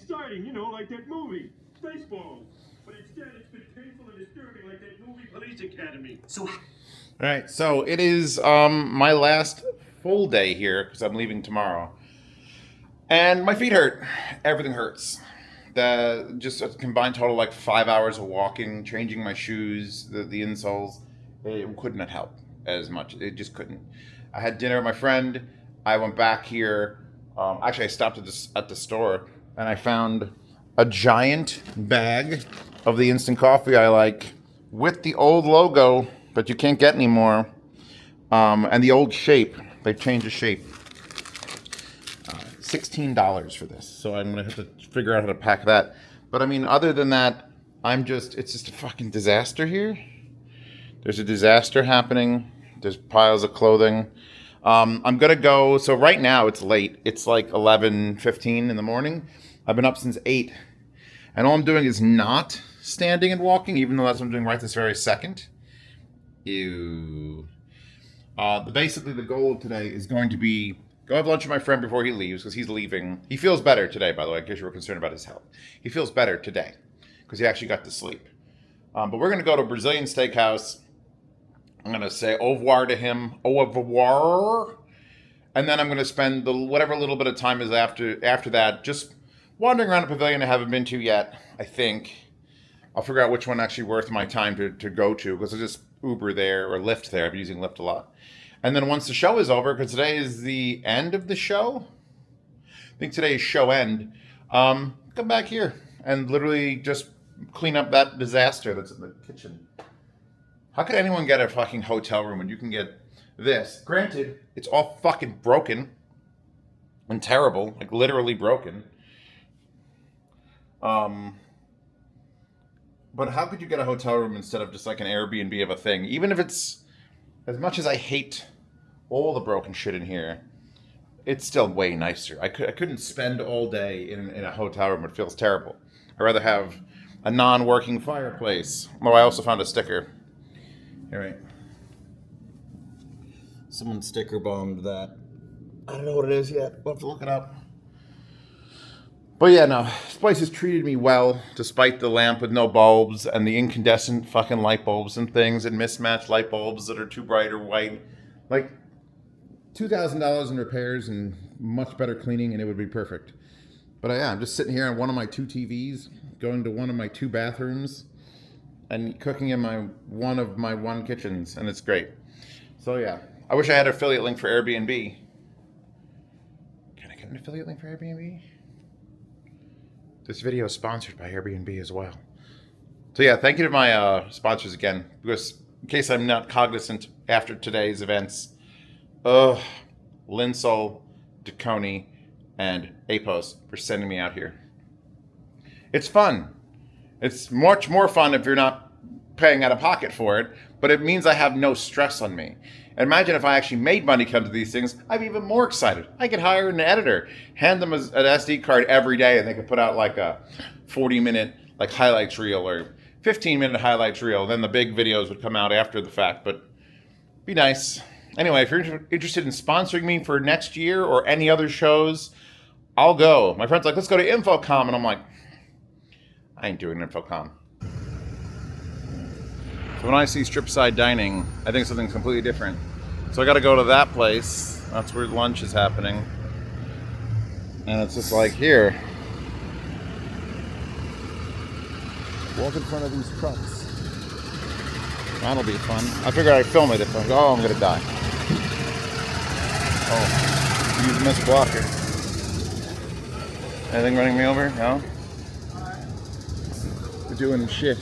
exciting, you know, like that movie, Spaceballs. But instead, it's been painful and disturbing like that movie, Police Academy. All right, so it is my last full day here because I'm leaving tomorrow, and my feet hurt. Everything hurts. Just a combined total like 5 hours of walking, changing my shoes, the insoles. It couldn't help as much. It just couldn't. I had dinner with my friend. I went back here. Actually, I stopped at the store and I found a giant bag of the instant coffee I like with the old logo that you can't get anymore, and the old shape. They've changed the shape. $16 for this, so I'm gonna have to figure out how to pack that. But I mean, other than that, it's just a fucking disaster here. There's a disaster happening. There's piles of clothing. I'm gonna go. So right now it's late. It's like 11:15 in the morning. I've been up since 8, and all I'm doing is not standing and walking, even though that's what I'm doing right this very second. Ew. Basically, the goal today is going to be go have lunch with my friend before he leaves, because he's leaving. He feels better today, by the way, in case you were concerned about his health. He feels better today because he actually got to sleep. But we're going to go to a Brazilian steakhouse. I'm going to say au revoir to him. Au revoir. And then I'm going to spend whatever little bit of time is after that just wandering around a pavilion I haven't been to yet, I think. I'll figure out which one actually worth my time to go to, because I just Uber there or Lyft there. I've been using Lyft a lot. And then once the show is over, because today is the end of the show, I think today is show end, come back here and literally just clean up that disaster that's in the kitchen. How could anyone get a fucking hotel room when you can get this? Granted, it's all fucking broken and terrible, like literally broken. But how could you get a hotel room instead of just like an Airbnb of a thing? Even if it's, as much as I hate all the broken shit in here, it's still way nicer. I couldn't spend all day in a hotel room. It feels terrible. I'd rather have a non-working fireplace. Oh, I also found a sticker. All right. Someone sticker bombed that. I don't know what it is yet. We'll have to look it up. But yeah, no, this place has treated me well, despite the lamp with no bulbs and the incandescent fucking light bulbs and things and mismatched light bulbs that are too bright or white. Like, $2,000 in repairs and much better cleaning and it would be perfect. But yeah, I'm just sitting here on one of my 2 TVs, going to one of my 2 bathrooms, and cooking in one of my 1 kitchens, and it's great. So yeah, I wish I had an affiliate link for Airbnb. Can I get an affiliate link for Airbnb? This video is sponsored by Airbnb as well. So yeah, thank you to my sponsors again, because in case I'm not cognizant after today's events, Linsol, DeConey, and Apos for sending me out here. It's fun. It's much more fun if you're not paying out of pocket for it, but it means I have no stress on me. And imagine if I actually made money come to these things, I'd be even more excited. I could hire an editor, hand them an SD card every day, and they could put out like a 40-minute like highlights reel or 15-minute highlights reel. Then the big videos would come out after the fact, but be nice. Anyway, if you're interested in sponsoring me for next year or any other shows, I'll go. My friend's like, let's go to Infocom, and I'm like, I ain't doing Infocom. So when I see strip side dining, I think something's completely different. So I got to go to that place. That's where lunch is happening. And it's just like here. Walk in front of these trucks. That'll be fun. I figured I'd film it if I'm going to die. Oh, use miss blocker. Anything running me over? No? We're doing shit.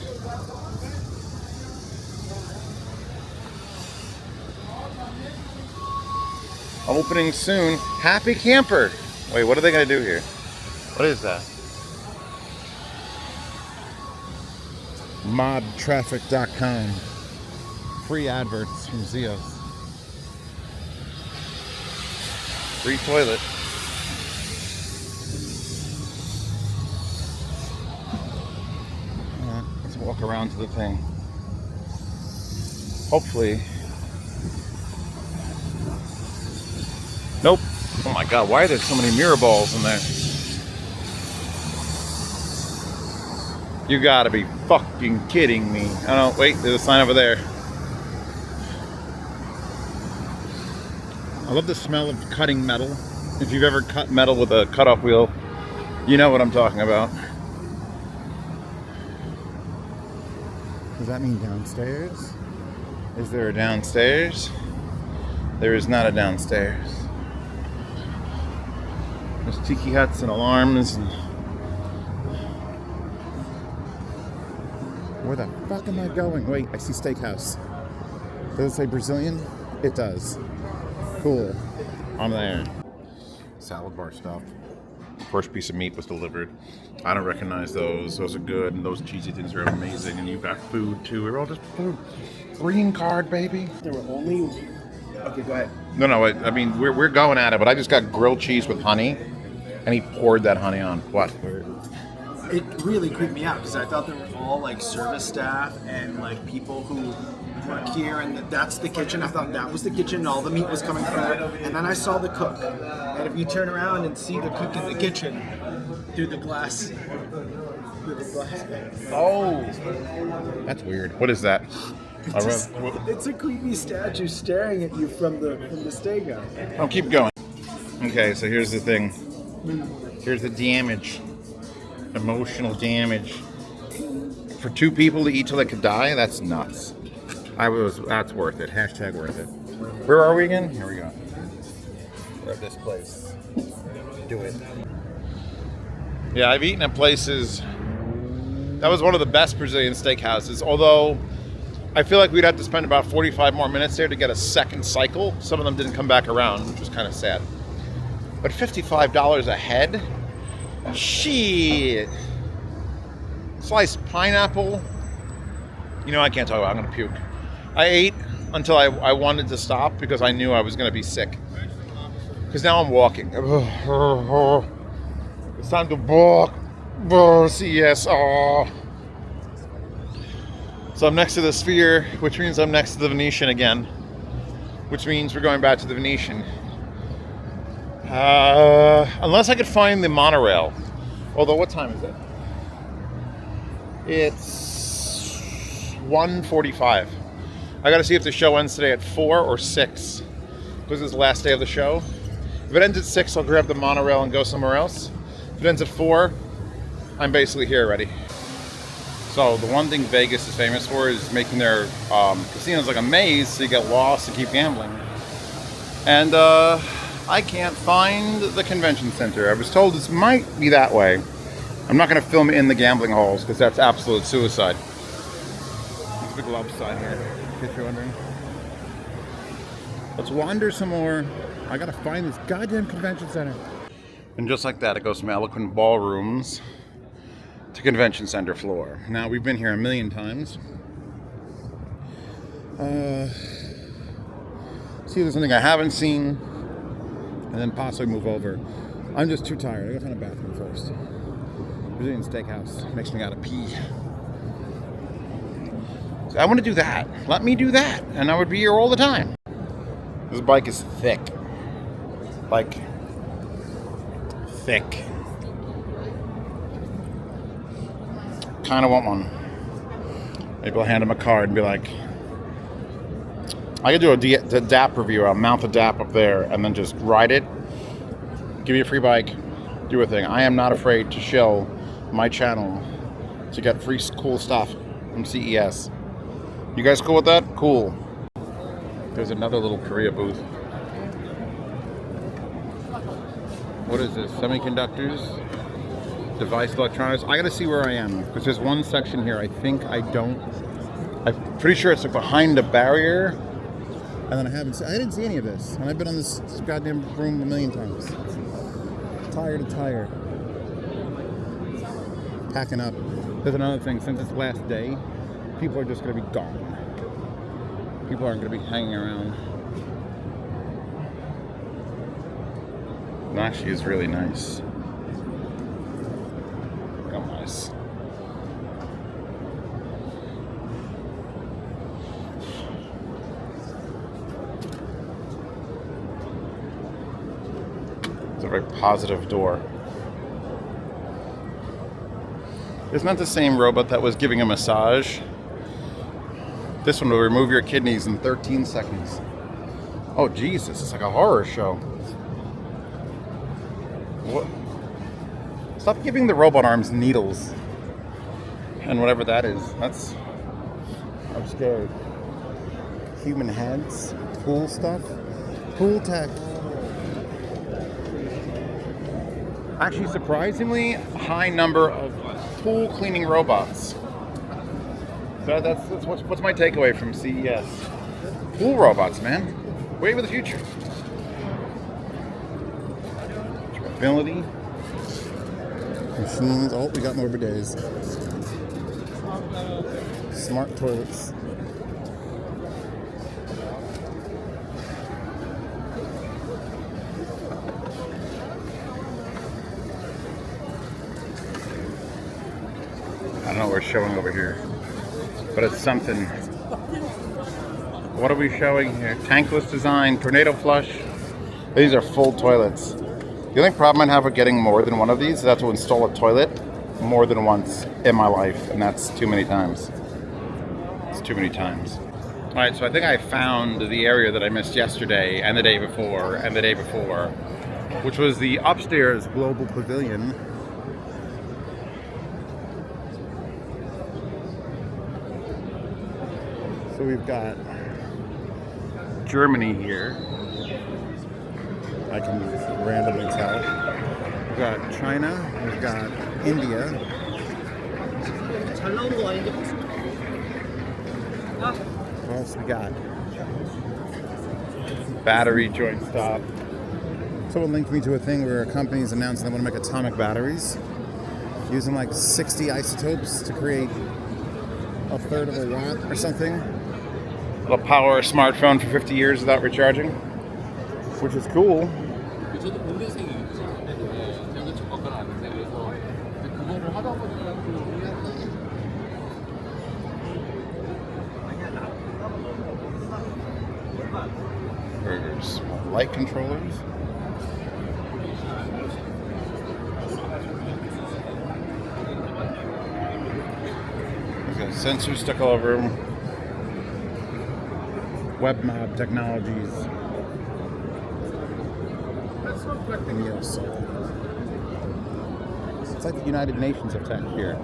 Opening soon. Happy Camper. Wait, what are they going to do here? What is that? Modtraffic.com. Free adverts from Zeos. Free toilet. Let's walk around to the thing. Hopefully. Nope. Oh my god, why are there so many mirror balls in there? You gotta be fucking kidding me. Oh no, wait, there's a sign over there. I love the smell of cutting metal. If you've ever cut metal with a cut-off wheel, you know what I'm talking about. Does that mean downstairs? Is there a downstairs? There is not a downstairs. There's tiki huts and alarms and... Where the fuck am I going? Wait, I see steakhouse. Does it say Brazilian? It does. Cool. I'm there. Salad bar stuff. First piece of meat was delivered. I don't recognize those. Those are good, and those cheesy things are amazing. And you've got food too. We're all just food. Green card, baby. There were only... Okay, go ahead. No, I mean, we're going at it, but I just got grilled cheese with honey, and he poured that honey on. What? It really creeped me out because I thought they were all like service staff and like people who work here, and that's the kitchen. I thought that was the kitchen, and all the meat was coming from there. And then I saw the cook. And if you turn around and see the cook in the kitchen through the glass, Oh, that's weird. What is that? It's a creepy statue staring at you from the steakhouse. Oh, keep going. Okay, so here's the thing. Here's the damage. Emotional damage. For two people to eat till they could die? That's nuts. That's worth it. Hashtag worth it. Where are we again? Here we go. We're at this place. Do it. Yeah, I've eaten at places. That was one of the best Brazilian steakhouses, although I feel like we'd have to spend about 45 more minutes there to get a second cycle. Some of them didn't come back around, which was kind of sad. But $55 a head? Shit. Sliced pineapple. You know, I can't talk about it. I'm going to puke. I ate until I wanted to stop because I knew I was going to be sick. Because now I'm walking. It's time to walk. CES. Oh. So I'm next to the Sphere, which means I'm next to the Venetian again. Which means we're going back to the Venetian. Unless I could find the monorail. Although, what time is it? It's 1:45. I gotta see if the show ends today at 4 or 6. Because it's the last day of the show. If it ends at 6, I'll grab the monorail and go somewhere else. If it ends at 4, I'm basically here already. So the one thing Vegas is famous for is making their casinos like a maze so you get lost and keep gambling. And I can't find the convention center. I was told this might be that way. I'm not going to film in the gambling halls because that's absolute suicide. There's a big love sign here, in case you're wondering. Let's wander some more. I got to find this goddamn convention center. And just like that, it goes from eloquent ballrooms to convention center floor. Now, we've been here a million times. See if there's something I haven't seen, and then possibly move over. I'm just too tired. I gotta find a bathroom first. Brazilian steakhouse makes me gotta pee. So I want to do that. Let me do that, and I would be here all the time. This bike is thick. Like, thick. Kind of want one. Maybe I'll hand him a card and be like, I could do a DAP review. I'll mount the DAP up there and then just ride it. Give me a free bike. Do a thing. I am not afraid to shell my channel to get free cool stuff from CES. You guys cool with that? Cool. There's another little Korea booth. What is this? Semiconductors? Device electronics? I gotta see where I am. Because there's one section here I'm pretty sure it's like behind a barrier. And then I didn't see any of this. And I've been on this goddamn room a million times. Tired and tired. Packing up. There's another thing. Since it's last day, people are just going to be gone. People aren't going to be hanging around. It actually is really nice. Real nice. It's a very positive door. Isn't that the same robot that was giving a massage? This one will remove your kidneys in 13 seconds. Oh, Jesus, it's like a horror show. What? Stop giving the robot arms needles. And whatever that is. I'm scared. Human heads, pool stuff, pool tech. Actually, surprisingly high number of pool cleaning robots. That's what's my takeaway from CES. Pool robots, man. Wave of the future. Mobility. Machines. Oh, we got more bidets. Smart toilets. I don't know what we're showing over here, but it's something. What are we showing here? Tankless design, tornado flush. These are full toilets. The only problem I have with getting more than one of these is I have to install a toilet more than once in my life, and that's too many times. It's too many times. All right, so I think I found the area that I missed yesterday and the day before and the day before, which was the upstairs global pavilion. So we've got Germany here. I can randomly tell. We've got China. We've got India. What else we got? Battery joint stop. Someone linked me to a thing where a company is announcing they want to make atomic batteries using like 60 isotopes to create a third of a watt or something. It'll power a smartphone for 50 years without recharging, which is cool. Burgers, light controllers. There's got sensors stuck all over them. WebMob Technologies. Zeos. It's like the United Nations of tech here.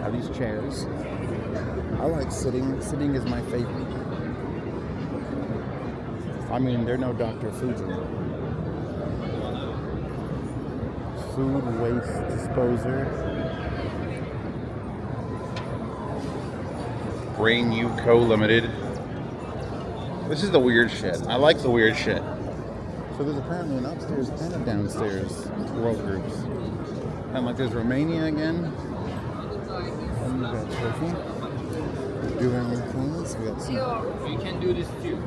Have these chairs. I like sitting. Sitting is my favorite. I mean, they're no Dr. Foods in there. Food waste disposer. Brain U Co. Limited. This is the weird shit. I like the weird shit. So there's apparently an upstairs and a downstairs world groups. And like there's Romania again. And we got Turkey. Doing things. We got some. You can do this too.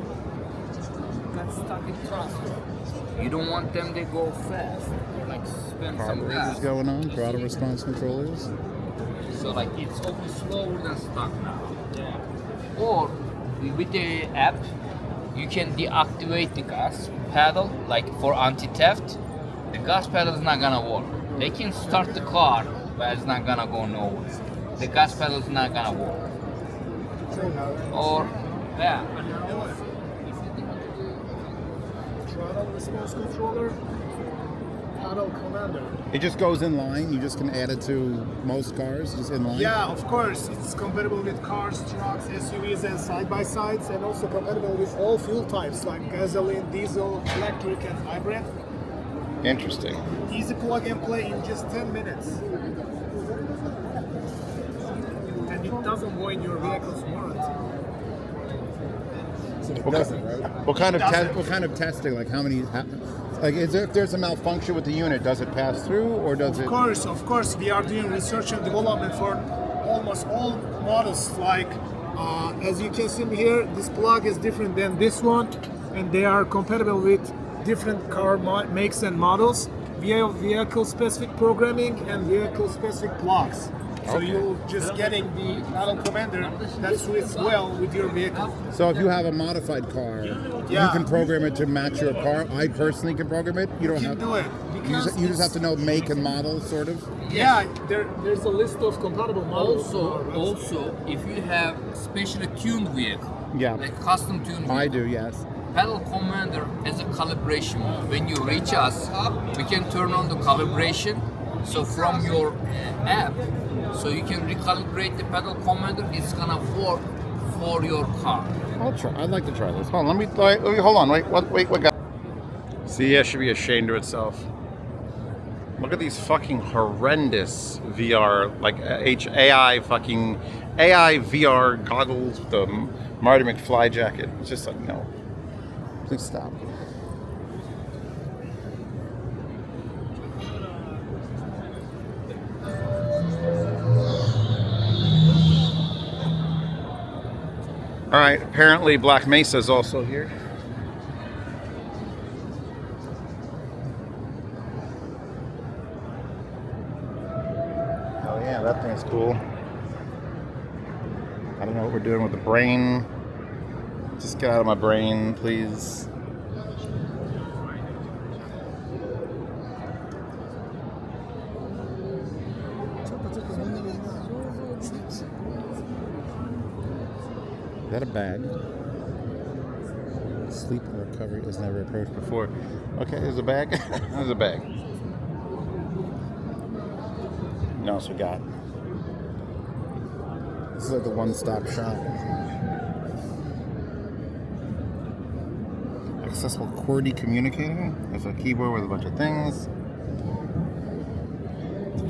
That's static transfer. You don't want them to go fast. Like spend some Carburetors gas. going on. Throttle response controllers. So like it's open slower than stock now. Or with the app, you can deactivate the gas pedal, like for anti-theft. The gas pedal is not gonna work. They can start the car, but it's not gonna go nowhere. The gas pedal is not gonna work. Or, yeah. Throttle response controller, pedal commander. It just goes in line. You just can add it to most cars, just in line. Yeah, of course. It's compatible with cars, trucks, SUVs, and side-by-sides, and also compatible with all fuel types like gasoline, diesel, electric, and hybrid. Interesting. Easy plug and play in just 10 minutes. And it doesn't void your vehicle's warranty. What kind of Doesn't. what kind of testing? Like how many? Like is there, if there's a malfunction with the unit, does it pass through or does it? Of course, we are doing research and development for almost all models. Like, as you can see here, this plug is different than this one, and they are compatible with different car makes and models. We have vehicle-specific programming and vehicle-specific plugs. So Okay. you're just getting the pedal commander that suits well with your vehicle. So if you have a modified car, you Yeah. can program it to match your car. I personally can program it. You don't You have. can do it You just have to know make and model, sort of. Yeah, there's a list of compatible models. Also, if you have specially tuned vehicle, Yeah. like custom tuned vehicle, I do, yes. Pedal Commander has a calibration mode. When you reach us, we can turn on the calibration. So from your app, so you can recalibrate the Pedal Commander. It's gonna work for your car. I'll try. I'd like to try this. Hold on. Let me hold on. Wait. What? Guy? CES should be ashamed of itself. Look at these fucking horrendous VR, like AI VR goggles with the Marty McFly jacket. It's just like, no. Please stop. All right, apparently Black Mesa is also here. Oh yeah, that thing's cool. I don't know what we're doing with the brain. Just get out of my brain, please. Is that a bag? Sleep and recovery is never approached before. Okay, there's a bag. There's a bag. What else we got? This is like the one-stop shop. Accessible QWERTY communicator. There's a keyboard with a bunch of things.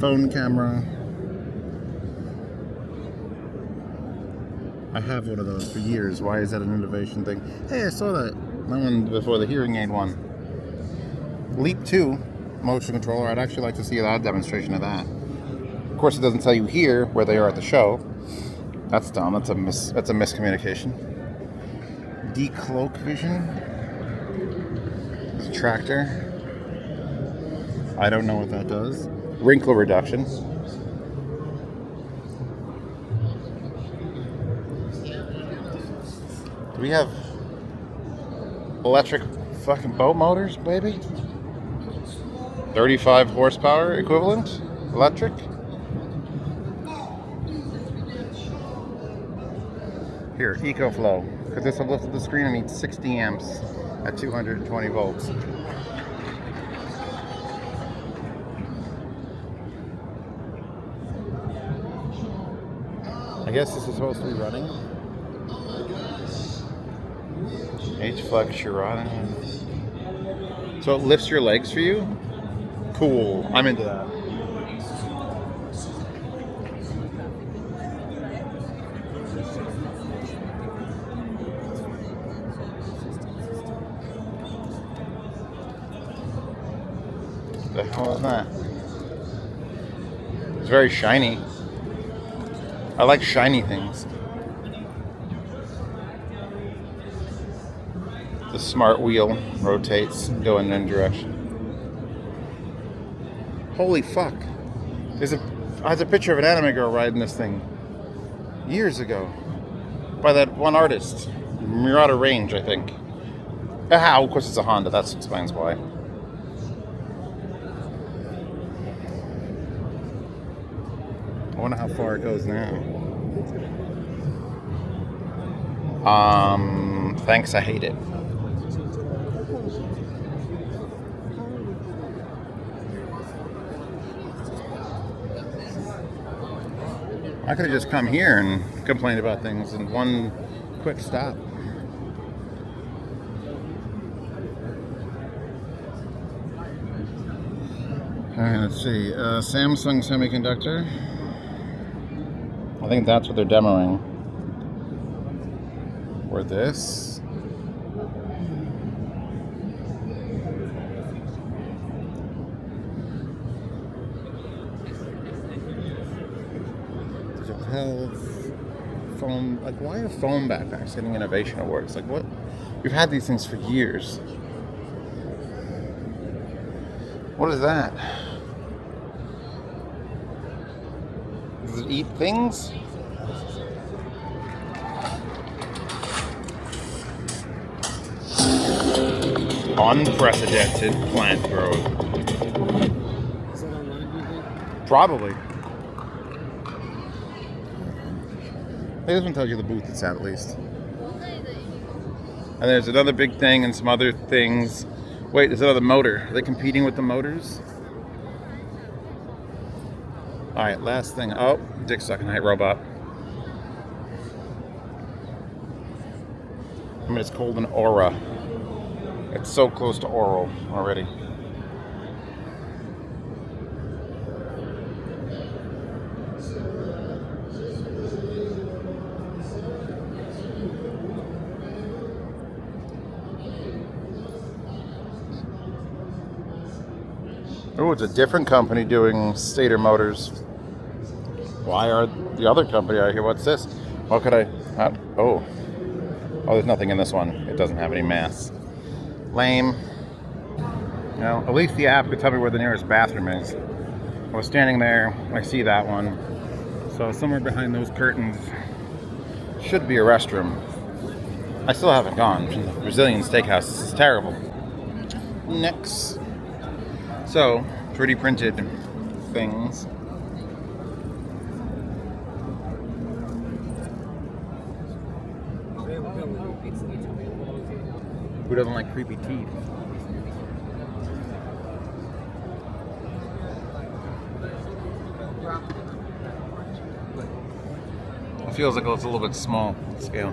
Phone camera. I have one of those for years. Why is that an innovation thing? Hey, I saw that. My one before the hearing aid one. Leap 2 motion controller. I'd actually like to see a demonstration of that. Of course, it doesn't tell you here where they are at the show. That's dumb. That's a miscommunication. Decloak vision. It's a tractor. I don't know what that does. Wrinkle reduction. Do we have electric fucking boat motors, baby? 35 horsepower equivalent? Electric? Here, EcoFlow. Because this will lift the screen and needs 60 amps at 220 volts. I guess this is supposed to be running. H-Flex Shirada. So it lifts your legs for you? Cool. I'm into that. What the hell is that? It's very shiny. I like shiny things. The smart wheel rotates, going in a direction. Holy fuck. There's a picture of an anime girl riding this thing years ago by that one artist. Murata Range, I think. Of course it's a Honda, that explains why. I wonder how far it goes now. Thanks, I hate it. I could have just come here and complained about things in one quick stop. Alright, let's see. Samsung Semiconductor. I think that's what they're demoing. Or this. Digital health. Phone. Like, why are phone backpacks getting innovation awards? Like, what? We've had these things for years. What is that? Does it eat things? Unprecedented plant growth. Probably. Hey, this one tells you the booth it's at least. And there's another big thing and some other things. Wait, there's another motor. Are they competing with the motors? Alright, last thing. Oh, dick sucking height robot. I mean, it's called an Aura. It's so close to oral already. Oh, it's a different company doing stator motors. Why are the other company out here? What's this? What could I... oh, there's nothing in this one. It doesn't have any mass. Lame. You know, at least the app could tell me where the nearest bathroom is. I was standing there. I see that one. So somewhere behind those curtains should be a restroom. I still haven't gone to the Brazilian steakhouse. This is terrible. Next. So, 3D printed things. Who doesn't like creepy teeth? It feels like it's a little bit small scale.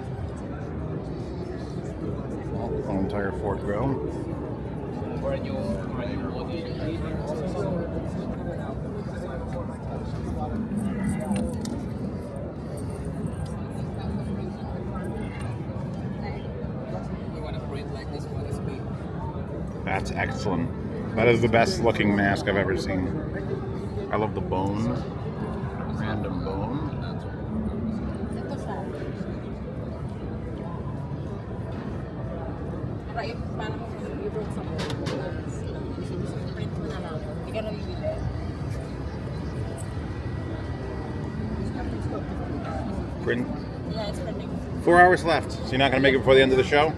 An entire Ford grill. That's excellent. That is the best looking mask I've ever seen. I love the bone. Random bone. Print. Yeah, it's printing. 4 hours left. So you're not going to make it before the end of the show?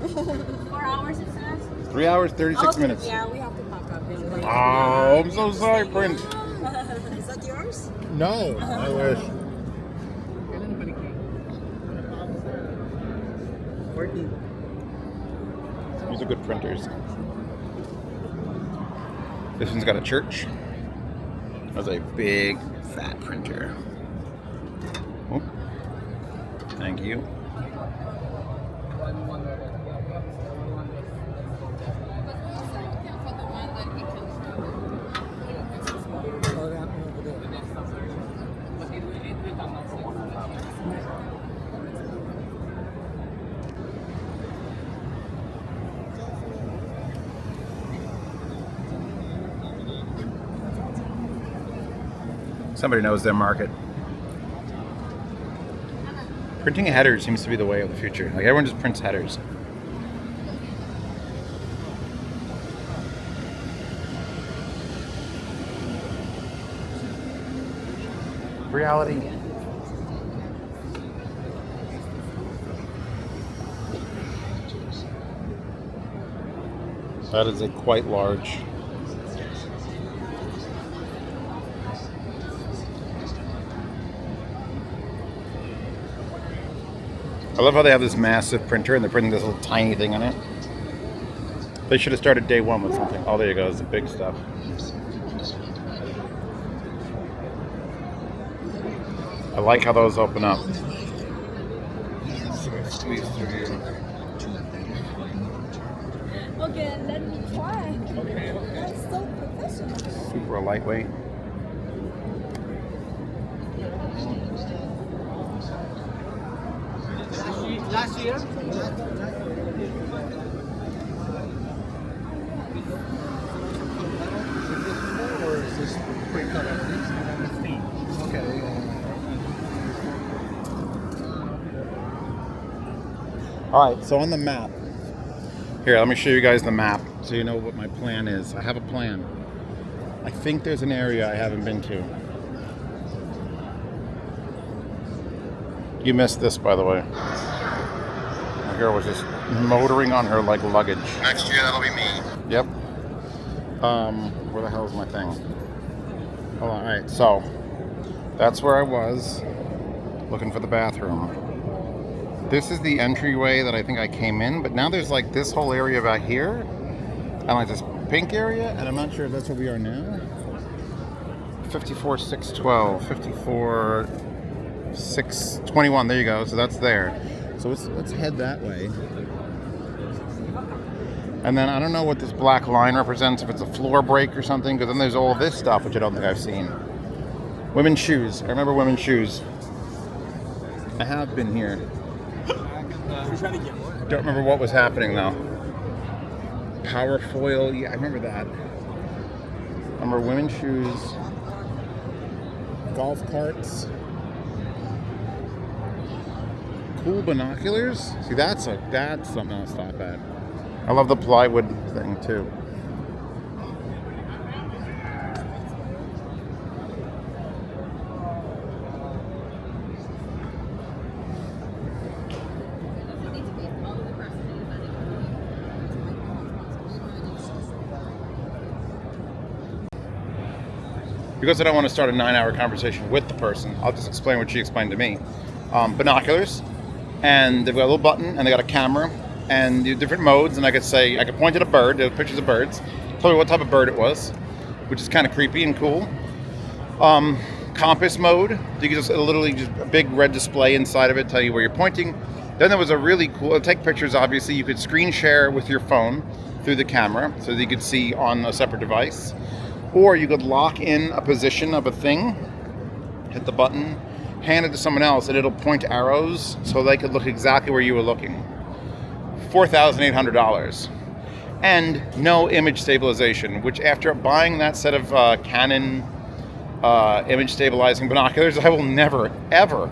4 hours it says? 3 hours, 36 minutes. Yeah, we have to pack up. Oh, I'm so sorry, Print. Is that yours? No, I wish. These are good printers. This one's got a church. That's a big, fat printer. Oh, thank you. Somebody knows their market. Printing a header seems to be the way of the future. Like, everyone just prints headers. Reality. That is a quite large. I love how they have this massive printer and they're printing this little tiny thing on it. They should have started day one with something. Oh, there you go. It's the big stuff. I like how those open up. Squeeze through here. Okay, let me try. That's so professional. Super lightweight. Last year? Or is this pre-cut at least? Okay. Alright, so on the map. Here, let me show you guys the map so you know what my plan is. I have a plan. I think there's an area I haven't been to. You missed this, by the way. My girl was just motoring on her like luggage. Next year, that'll be me. Yep. Where the hell is my thing? Hold on, alright, so that's where I was looking for the bathroom. This is the entryway that I think I came in, but now there's like this whole area back here and like this pink area, and I'm not sure if that's where we are now. 54,612, 54,621, there you go, so that's there. So let's head that way. And then I don't know what this black line represents, if it's a floor break or something, because then there's all this stuff, which I don't think I've seen. Women's shoes. I remember women's shoes. I have been here. Don't remember what was happening, though. Power foil. Yeah, I remember that. I remember women's shoes. Golf carts. Cool binoculars. See, that's something I'll stop at. I love the plywood thing too. Because I don't want to start a 9-hour conversation with the person, I'll just explain what she explained to me. Binoculars, and they've got a little button, and they got a camera, and different modes, and I could point at a bird, there were pictures of birds, tell me what type of bird it was, which is kind of creepy and cool. Compass mode, you can just literally just a big red display inside of it, tell you where you're pointing. Then there was a really cool, take pictures obviously, you could screen share with your phone through the camera, so that you could see on a separate device. Or you could lock in a position of a thing, hit the button, hand it to someone else, and it'll point arrows so they could look exactly where you were looking. $4,800. And no image stabilization, which after buying that set of Canon image stabilizing binoculars, I will never, ever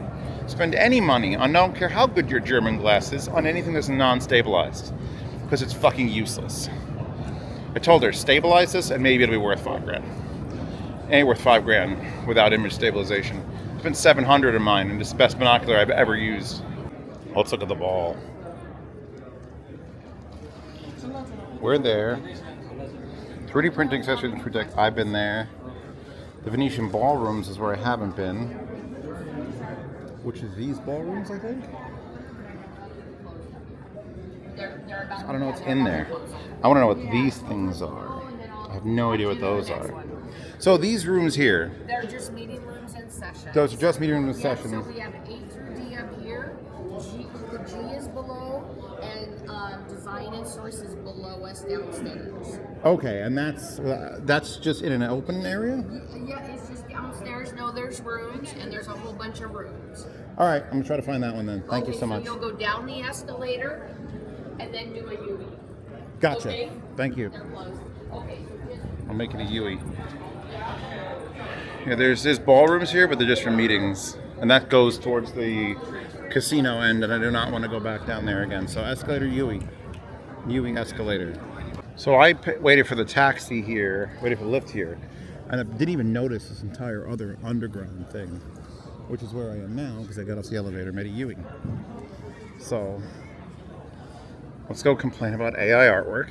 spend any money on, I don't care how good your German glass is, on anything that's non-stabilized. Because it's fucking useless. I told her, stabilize this and maybe it'll be worth $5,000. It ain't worth $5,000 without image stabilization. It's been $700 in mine, and it's the best binocular I've ever used. Let's look at the ball. We're there. 3D printing accessories and food tech, I've been there. The Venetian ballrooms is where I haven't been. Which is these ballrooms, I think? I don't know what's in there. I want to know what these things are. I have no idea what those are. So these rooms here. They're just meeting rooms and sessions. Those are just meeting rooms and Yeah, sessions. so we have A through D up here. The G is below, and design and source is below us downstairs. Okay, and that's just in an open area? Yeah, it's just downstairs. No, there's rooms, and there's a whole bunch of rooms. All right, I'm going to try to find that one then. Thank you so much. You'll go down the escalator, and then do a U. Gotcha. Okay? Thank you. They're closed. Okay. I'll make it a Yui. Yeah, there's ballrooms here, but they're just for meetings. And that goes towards the casino end, and I do not want to go back down there again. So escalator Yui. Yui escalator. So I waited for the taxi here, waited for the lift here, and I didn't even notice this entire other underground thing, which is where I am now, because I got off the elevator, made a Yui. So let's go complain about AI artwork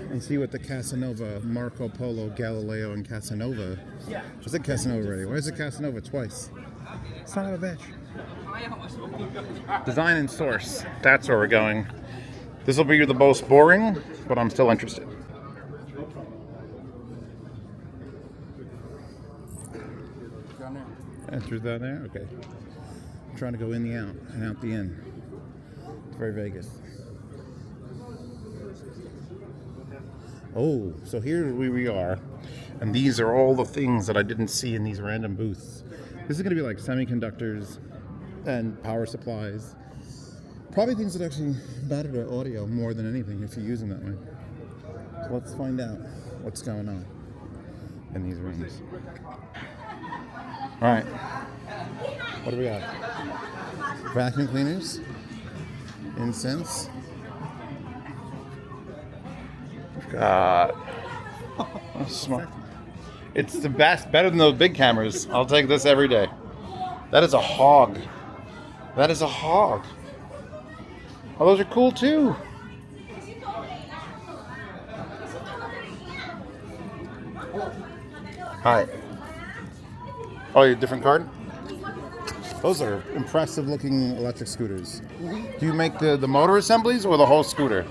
and see what the Casanova, Marco Polo, Galileo, and Casanova. I said Casanova already. Why is it Casanova twice? Son of a bitch. Design and source. That's where we're going. This will be the most boring, but I'm still interested. Enters down there? Okay. I'm trying to go in the out and out the in. It's very Vegas. Oh, so here we are. And these are all the things that I didn't see in these random booths. This is going to be like semiconductors and power supplies. Probably things that actually matter to audio more than anything if you use them that way. So let's find out what's going on in these rooms. All right. What do we got? Vacuum cleaners, incense. God, that's smart. It's the best, better than those big cameras. I'll take this every day. That is a hog. That is a hog. Oh, those are cool too. Hi. Oh, your different card? Those are impressive looking electric scooters. Do you make the motor assemblies or the whole scooter?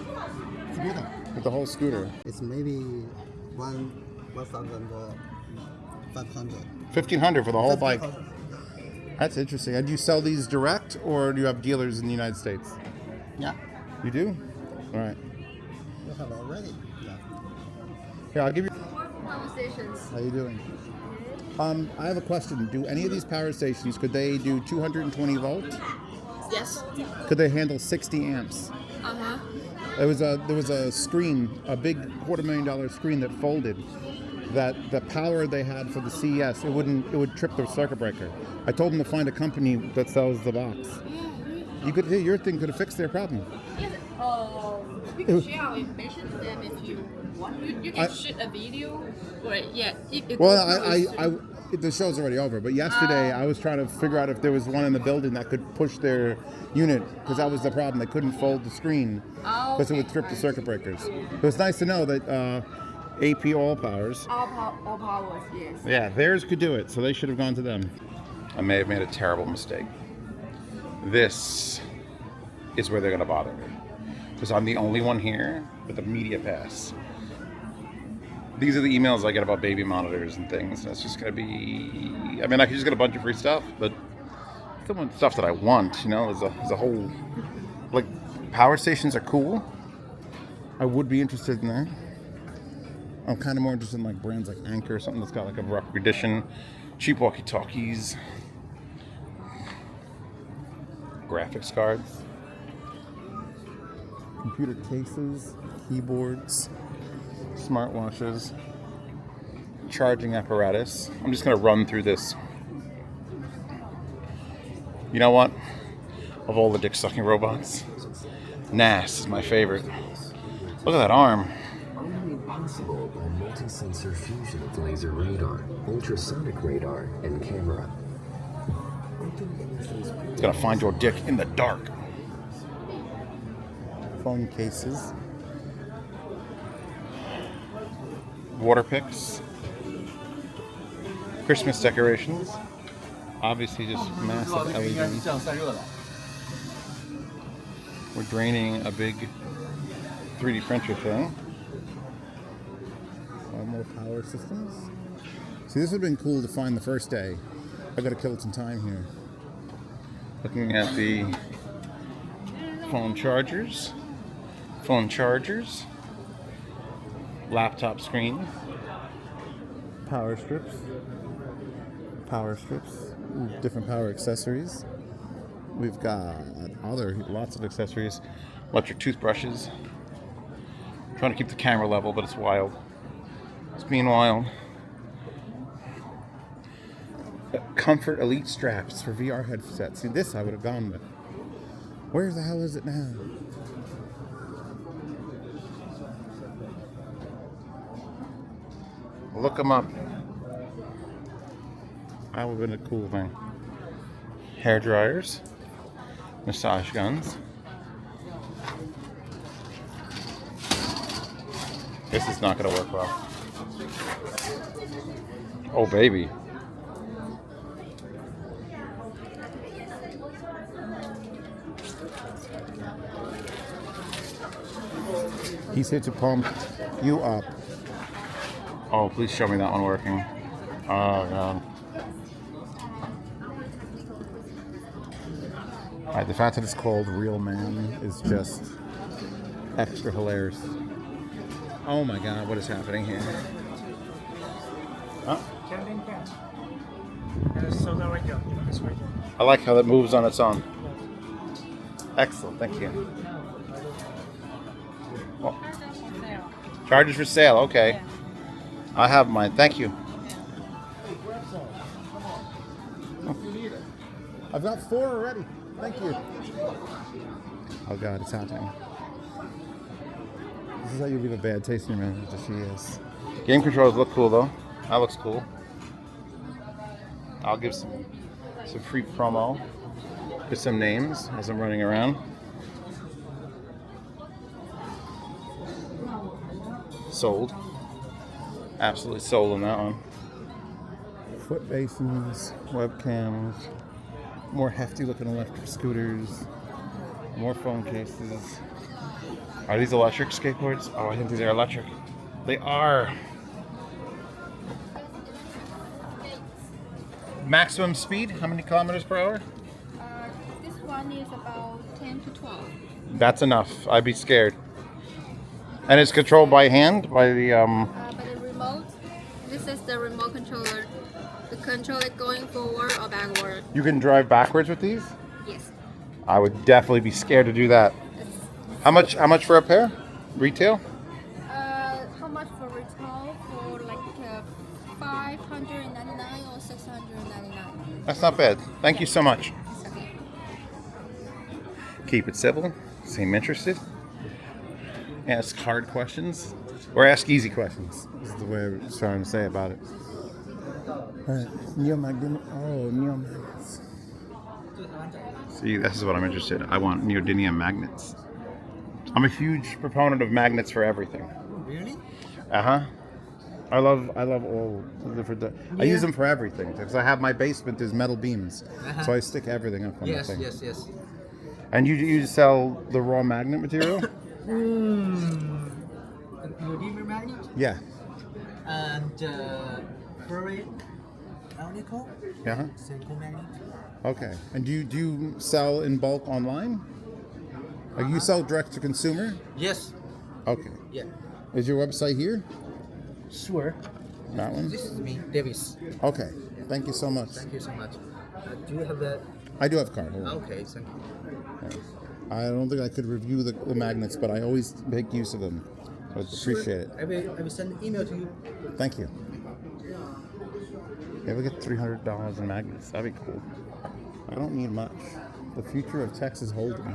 Scooter. With the whole scooter. It's maybe 1,500. 1,500 for the whole bike. 1,500. That's interesting. And do you sell these direct or do you have dealers in the United States? Yeah. You do? All right. You have already. Yeah. Yeah, I'll give you. Power stations. How you doing? I have a question. Do any of these power stations, could they do 220 volts? Yes. Could they handle 60 amps? Uh-huh. There was a screen, a big $250,000 screen that folded. That the power they had for the CES, it would trip the circuit breaker. I told them to find a company that sells the box. Your thing could have fixed their problem. Yes, we can share our information to them if you want. You can shoot a video, or The show's already over, but yesterday I was trying to figure out if there was one in the building that could push their unit, because that was the problem. They couldn't fold the screen because it would trip the circuit breakers. It was nice to know that AP All Powers. all powers, yes. Yeah, theirs could do it, so they should have gone to them. I may have made a terrible mistake. This is where they're going to bother me, because I'm the only one here with a media pass. These are the emails I get about baby monitors and things. That's just going to be... I mean, I could just get a bunch of free stuff, but I still want stuff that I want, you know? There's a whole... Like, power stations are cool. I would be interested in that. I'm kind of more interested in, like, brands like Anchor or something that's got, like, a rough edition. Cheap walkie-talkies. Graphics cards. Computer cases. Keyboards. Smartwatches, charging apparatus. I'm just going to run through this. You know what? Of all the dick-sucking robots, NAS is my favorite. Look at that arm. Only made possible by multi-sensor fusion of laser radar, ultrasonic radar, and camera. It's going to find your dick in the dark. Phone cases. Water picks, Christmas decorations, obviously just massive LEDs. We're draining a big 3D printer thing. More power systems. See, this would have been cool to find the first day. I've got to kill some time here. Looking at the phone chargers. Laptop screen, power strips, Ooh, different power accessories. We've got lots of accessories, electric toothbrushes. I'm trying to keep the camera level, but it's wild. It's being wild. Comfort Elite straps for VR headsets. See, this I would have gone with. Where the hell is it now? Look them up. That would have been a cool thing. Hair dryers, massage guns. This is not going to work well. Oh, baby. He's here to pump you up. Oh, please show me that one working. Oh, God. Alright, the fact that it's called Real Man is just extra hilarious. Oh my God, what is happening here? Huh? I like how that moves on its own. Excellent, thank you. Oh. Chargers for sale, okay. I have mine, thank you. Oh. I've got 4 already, thank you. Oh God, it's happening. This is how you leave a bad taste in your mouth after CES. Game controls look cool though. That looks cool. I'll give some free promo with some names as I'm running around. Sold. Absolutely sold on that one. foot basins, webcams, more hefty looking electric scooters, more phone cases. Are these electric skateboards? Oh, I think these are electric. They are. Maximum speed? How many kilometers per hour? This one is about 10 to 12. That's enough. I'd be scared. And it's controlled by hand? By the By the remote, this is the remote controller. The control it going forward or backward. You can drive backwards with these? Yes. I would definitely be scared to do that. How much for a pair? Retail? How much for retail? For like 599 or 699. That's not bad. Thank you so much. Keep it civil. Seem interested. Ask hard questions. Or ask easy questions. This is the way I'm trying to say about it. Neomagnets. See, this is what I'm interested in. I want neodymium magnets. I'm a huge proponent of magnets for everything. Really? Uh-huh. I love all the different. I use them for everything because I have my basement. There's metal beams, so I stick everything up on the thing. Yes. And you sell the raw magnet material? Neodymium magnet Yeah. and ferrite nickel. Yeah. Silicon magnet. Okay. And do you sell in bulk online? Like you sell direct to consumer? Yes. Okay. Yeah. Is your website here? Sure. That one? This is me, Davis. Okay. Thank you so much. Thank you so much. Do you have that? I do have a card. Hold on. Okay, thank you. I don't think I could review the magnets, but I always make use of them. So I appreciate it. I will send an email to you. Thank you. Yeah, we get $300 in magnets. That'd be cool. I don't need much. The future of Texas is holding.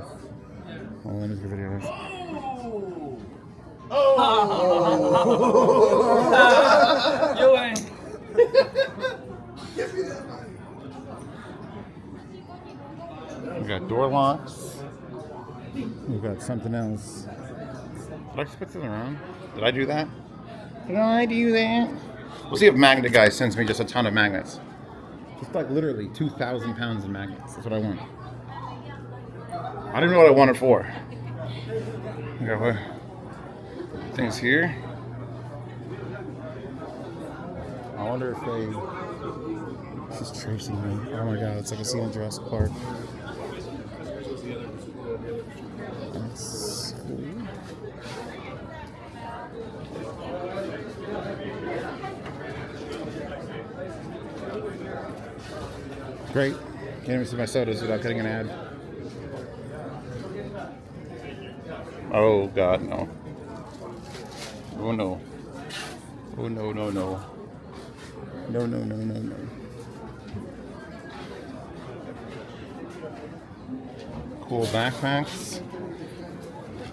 Well, let me get video this. We got door locks. We got something else. Did I spit this around? Did I do that? Did I do that? We'll see if Magnet Guy sends me just a ton of magnets. Just like literally 2,000 pounds of magnets. That's what I want. I don't know what I want it for. Okay, what? Things here. I wonder if they. She's tracing me. Oh my god, it's like a scene in Jurassic Park. That's cool. Great. Can't even see my sodas without getting an ad. Oh god, no. Oh no. Oh no, no, no. No, no, no, no, no. Cool backpacks.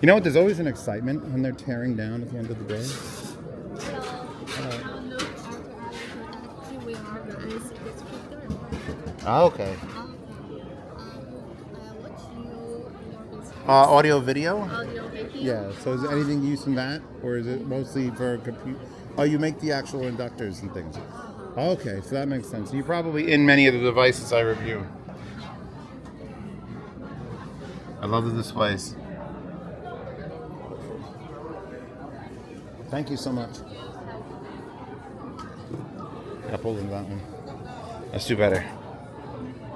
You know what? There's always an excitement when they're tearing down at the end of the day. Oh, okay. Audio video? Audio video. Yeah, so is there anything used in that? Or is it mostly for compute? Oh, you make the actual inductors and things. Okay, so that makes sense. You're probably in many of the devices I review. I love the displays. Thank you so much. I pulled into that one. Let's do better.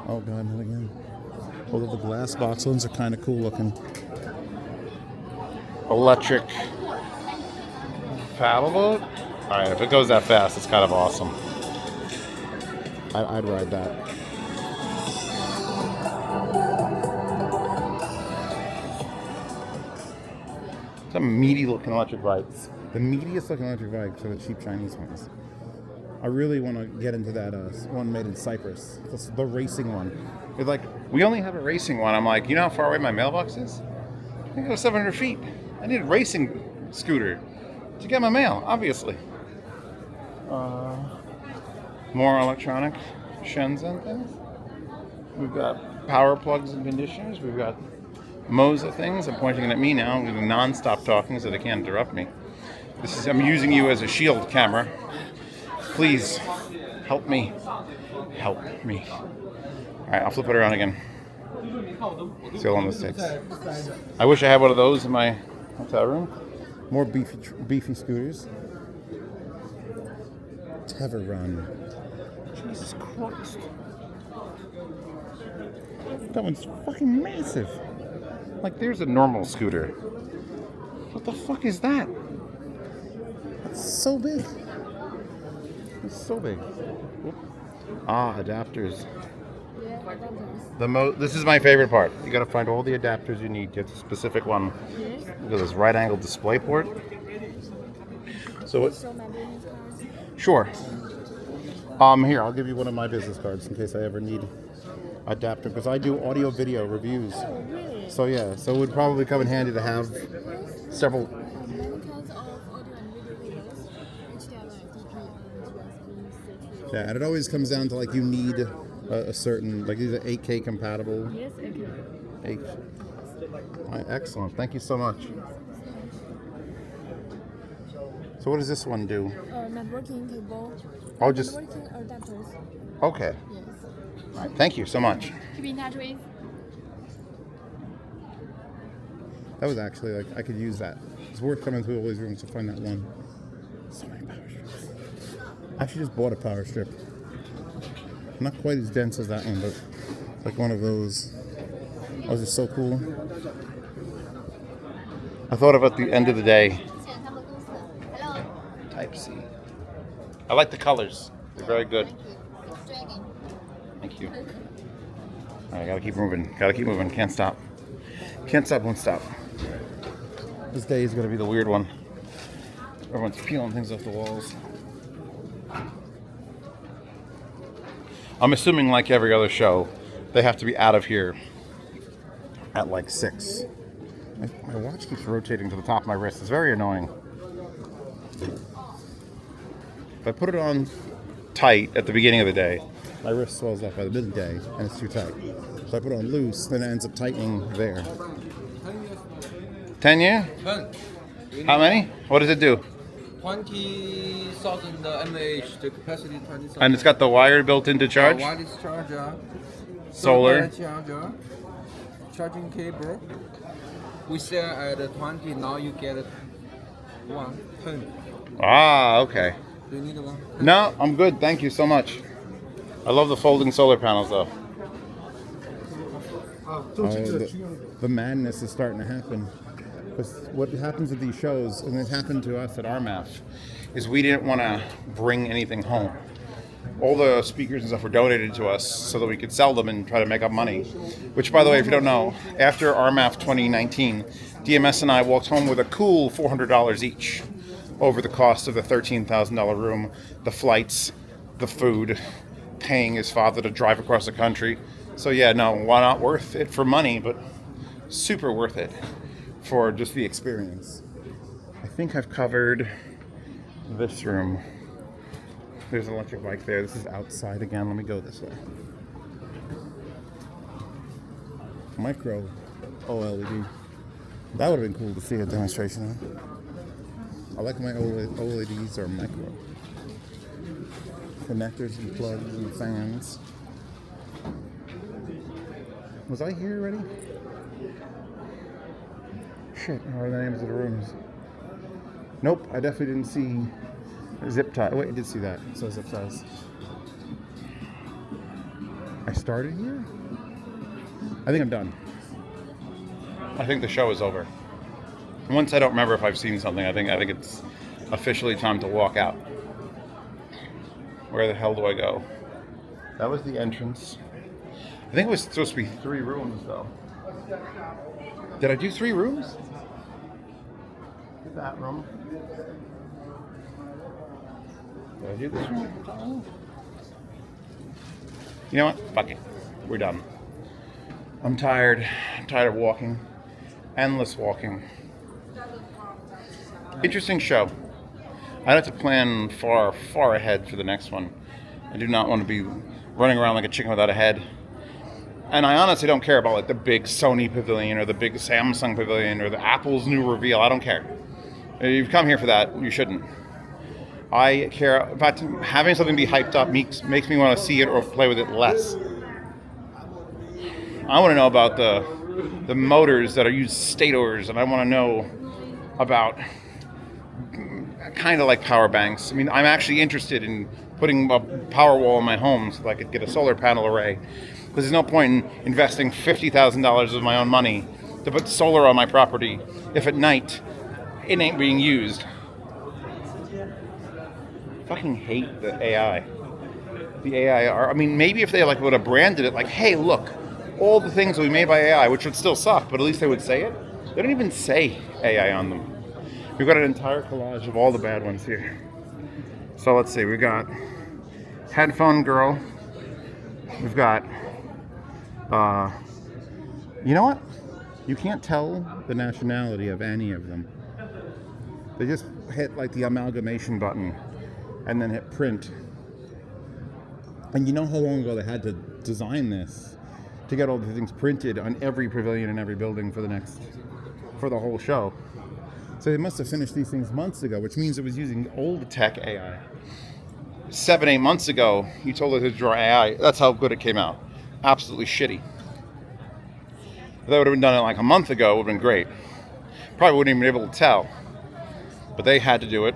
Oh god, not again. Although the glass box ones are kind of cool looking. Electric paddleboat? Alright, if it goes that fast, it's kind of awesome. I'd ride that. Some meaty looking electric bikes. The meatiest looking electric bikes are the cheap Chinese ones. I really want to get into that one made in Cyprus. The racing one. It's like, we only have a racing one. I'm like, you know how far away my mailbox is? I think it was 700 feet. I need a racing scooter to get my mail, obviously. More electronic Shenzhen things. We've got power plugs and conditioners. We've got Moza things. I'm pointing it at me now. I'm doing non-stop talking so they can't interrupt me. I'm using you as a shield camera. Please Help me. Help me. Alright, I'll flip it around again. See how long this takes. I wish I had one of those in my hotel room. More beefy scooters. Tever Run. Jesus Christ. That one's fucking massive. Like, there's a normal scooter. What the fuck is that? That's so big. It's so big. Whoop. Ah, adapters. This is my favorite part. You gotta find all the adapters you need. Get the specific one. Look at this right-angle display port. So what? Sure. Here, I'll give you one of my business cards in case I ever need adapter, because I do audio video reviews. So yeah, so it would probably come in handy to have several. Yeah, and it always comes down to like you need a certain, like these are 8K compatible. Yes, 8K. All right, excellent. Thank you so much. So what does this one do? Networking cable. Oh, just. Networking adapters. Okay. Yes. All right. Thank you so much. Keep in touch with. That was actually like I could use that. It's worth coming through all these rooms to find that one. So many power strips. I actually just bought a power strip. Not quite as dense as that one, but like one of those. That was just so cool. I thought of at the end of the day. Type C. I like the colors. They're very good. Thank you. All right, gotta keep moving. Gotta keep moving. Can't stop. Can't stop, won't stop. This day is gonna be the weird one. Everyone's peeling things off the walls. I'm assuming, like every other show, they have to be out of here at like 6. My watch keeps rotating to the top of my wrist. It's very annoying. If I put it on tight at the beginning of the day, my wrist swells up by the midday and it's too tight. So I put it on loose, then it ends up tightening there. 10 year? 10. How many? What does it do? 20,000 mAh, the capacity 20,000. And it's got the wire built into charge? Wireless charger. Solar. Charger. Charging cable. We sell at 20, now you get 10. Ah, okay. Do you need one? No, I'm good. Thank you so much. I love the folding solar panels, though. The madness is starting to happen. Because what happens at these shows, and it happened to us at RMAF, is we didn't want to bring anything home. All the speakers and stuff were donated to us so that we could sell them and try to make up money. Which, by the way, if you don't know, after RMAF 2019, DMS and I walked home with a cool $400 each over the cost of the $13,000 room, the flights, the food, paying his father to drive across the country. So yeah, no, why not worth it for money, but super worth it for just the experience. I think I've covered this room. There's an electric bike there. This is outside again. Let me go this way. Micro OLED. That would have been cool to see a demonstration of. I like my OLEDs are micro. Connectors and plugs and fans. Was I here already? Shit, what are the names of the rooms? Nope, I definitely didn't see zip tie. Oh, wait, I did see that. So zip ties. I started here? I think I'm done. I think the show is over. Once I don't remember if I've seen something, I think it's officially time to walk out. Where the hell do I go? That was the entrance. I think it was supposed to be 3 rooms, though. Did I do 3 rooms? That room. Did I do this room? You know what? Fuck it. We're done. I'm tired. I'm tired of walking. Endless walking. Interesting show. I'd have to plan far, far ahead for the next one. I do not want to be running around like a chicken without a head. And I honestly don't care about like the big Sony pavilion or the big Samsung pavilion or the Apple's new reveal. I don't care. If you've come here for that, you shouldn't. I care. In fact, having something be hyped up makes me want to see it or play with it less. I want to know about the motors that are used stators, and I want to know about kind of like power banks. I mean, I'm actually interested in putting a power wall in my home so that I could get a solar panel array. Because there's no point in investing $50,000 of my own money to put solar on my property if at night it ain't being used. I fucking hate the AI. The AI are, I mean, maybe if they like would have branded it like, hey, look, all the things we made by AI, which would still suck, but at least they would say it. They don't even say AI on them. We've got an entire collage of all the bad ones here. So let's see, we've got Headphone Girl. We've got, you know what? You can't tell the nationality of any of them. They just hit like the amalgamation button and then hit print. And you know how long ago they had to design this to get all the things printed on every pavilion and every building for the whole show. So they must have finished these things months ago, which means it was using old tech AI. 7-8 months ago, you told it to draw AI. That's how good it came out. Absolutely shitty. If they would have been done it like a month ago, it would have been great. Probably wouldn't even be able to tell. But they had to do it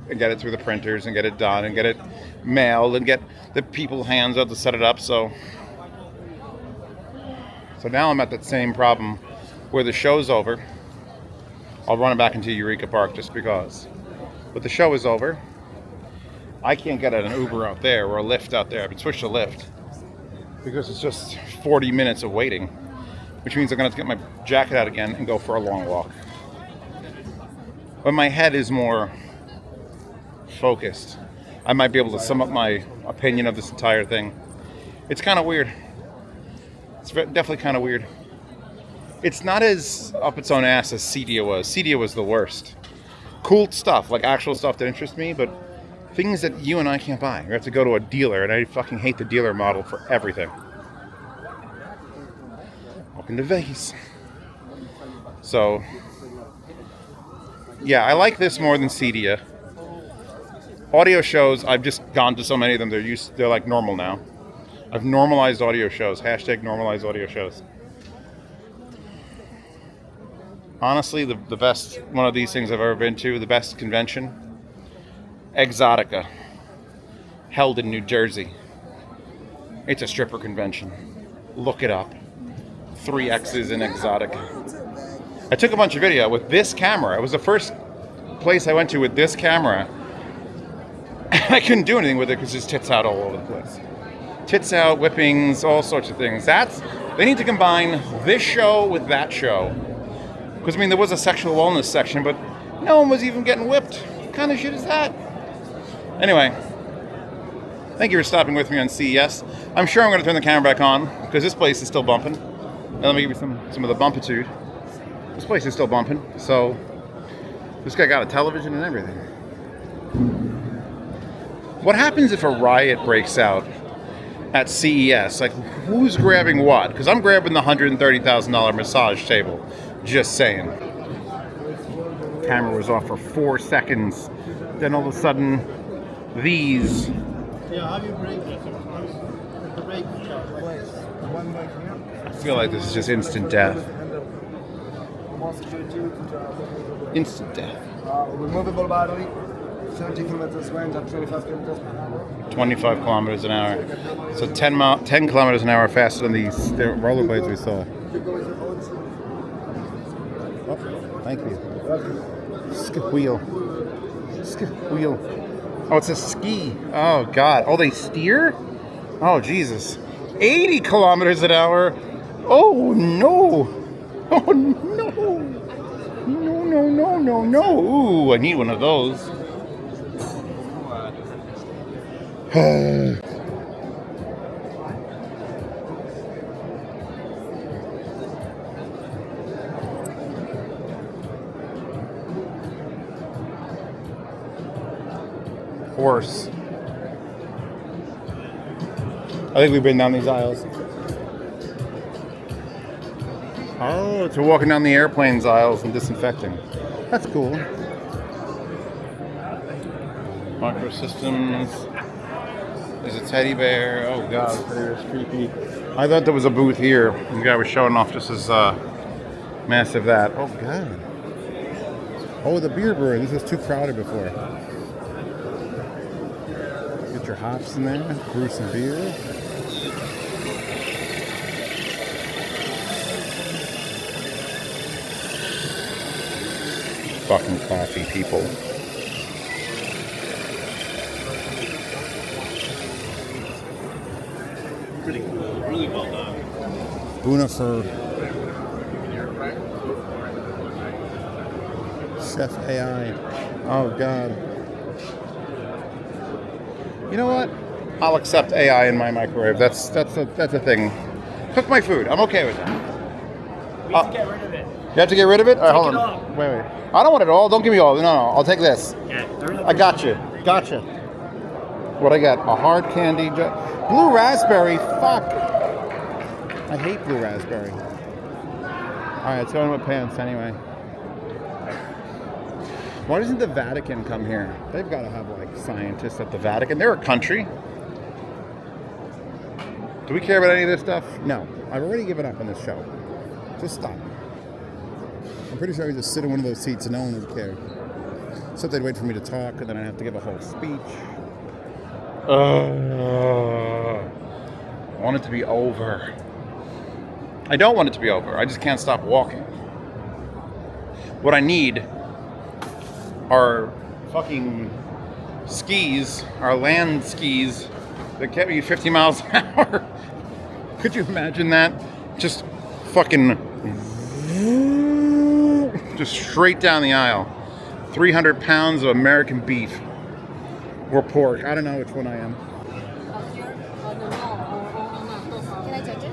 and get it through the printers and get it done and get it mailed and get the people's hands out to set it up. So now I'm at that same problem where the show's over. I'll run it back into Eureka Park just because. But the show is over. I can't get an Uber out there or a Lyft out there. I've been switched to Lyft because it's just 40 minutes of waiting, which means I'm going to have to get my jacket out again and go for a long walk. When my head is more focused, I might be able to sum up my opinion of this entire thing. It's kind of weird. It's definitely kind of weird. It's not as up its own ass as Cedia was. Cedia was the worst. Cool stuff, like actual stuff that interests me, but things that you and I can't buy. We have to go to a dealer, and I fucking hate the dealer model for everything. Welcome to Vegas. So, yeah, I like this more than Cedia. Audio shows, I've just gone to so many of them, they're like normal now. I've normalized audio shows. # normalized audio shows. Honestly, the best one of these things I've ever been to, the best convention, Exotica, held in New Jersey. It's a stripper convention. Look it up. 3 X's in Exotica. I took a bunch of video with this camera. It was the first place I went to with this camera. And I couldn't do anything with it because there's tits out all over the place. Tits out, whippings, all sorts of things. They need to combine this show with that show. Because, I mean, there was a sexual wellness section, but no one was even getting whipped. What kind of shit is that? Anyway, thank you for stopping with me on CES. I'm sure I'm going to turn the camera back on, because this place is still bumping. Now let me give you some of the bumpitude. This place is still bumping, so this guy got a television and everything. What happens if a riot breaks out at CES? Like, who's grabbing what? Because I'm grabbing the $130,000 massage table. Just saying. Camera was off for 4 seconds. Then all of a sudden, these. Yeah, how do you break it? The break place. One back here. I feel like this is just instant death. Instant death. Removable battery. 30 kilometers range at 25 kilometers per hour. 25 kilometers an hour. So 10 kilometers an hour faster than the rollerblades we saw. Oh, thank you. Skip wheel. Skip wheel. Oh, it's a ski. Oh, God. Oh, they steer? Oh, Jesus. 80 kilometers an hour. Oh, no. Oh, no. No, no, no, no, no. Ooh, I need one of those. Horse. I think we've been down these aisles. Oh, so walking down the airplane's aisles and disinfecting. That's cool. Microsystems. There's a teddy bear. Oh god, the teddy bear's creepy. I thought there was a booth here. The guy was showing off just as massive that. Oh god. Oh, the beer brewery. This was too crowded before. Get your hops in there. Brew some beer. Fucking coffee, people. Pretty cool. Really well done. Bunifer. Chef AI. Oh god. You know what? I'll accept AI in my microwave. That's a thing. Cook my food. I'm okay with that. We have to get rid of it. You have to get rid of it? All right, hold Take it on. all. Wait. I don't want it all. Don't give me all. No. I'll take this. Yeah, I got you. Gotcha. What I got? A hard candy. Blue raspberry. Fuck. I hate blue raspberry. Alright, let's go in with pants anyway. Why doesn't the Vatican come here? They've got to have like scientists at the Vatican. They're a country. Do we care about any of this stuff? No. I've already given up on this show. Just stop. I'm pretty sure I could just sit in one of those seats and no one would care. Except they'd wait for me to talk and then I'd have to give a whole speech. I want it to be over. I don't want it to be over. I just can't stop walking. What I need are fucking skis, our land skis that get me 50 miles an hour. Could you imagine that? Just fucking just straight down the aisle. 300 pounds of American beef or pork. I don't know which one I am. Can I touch it?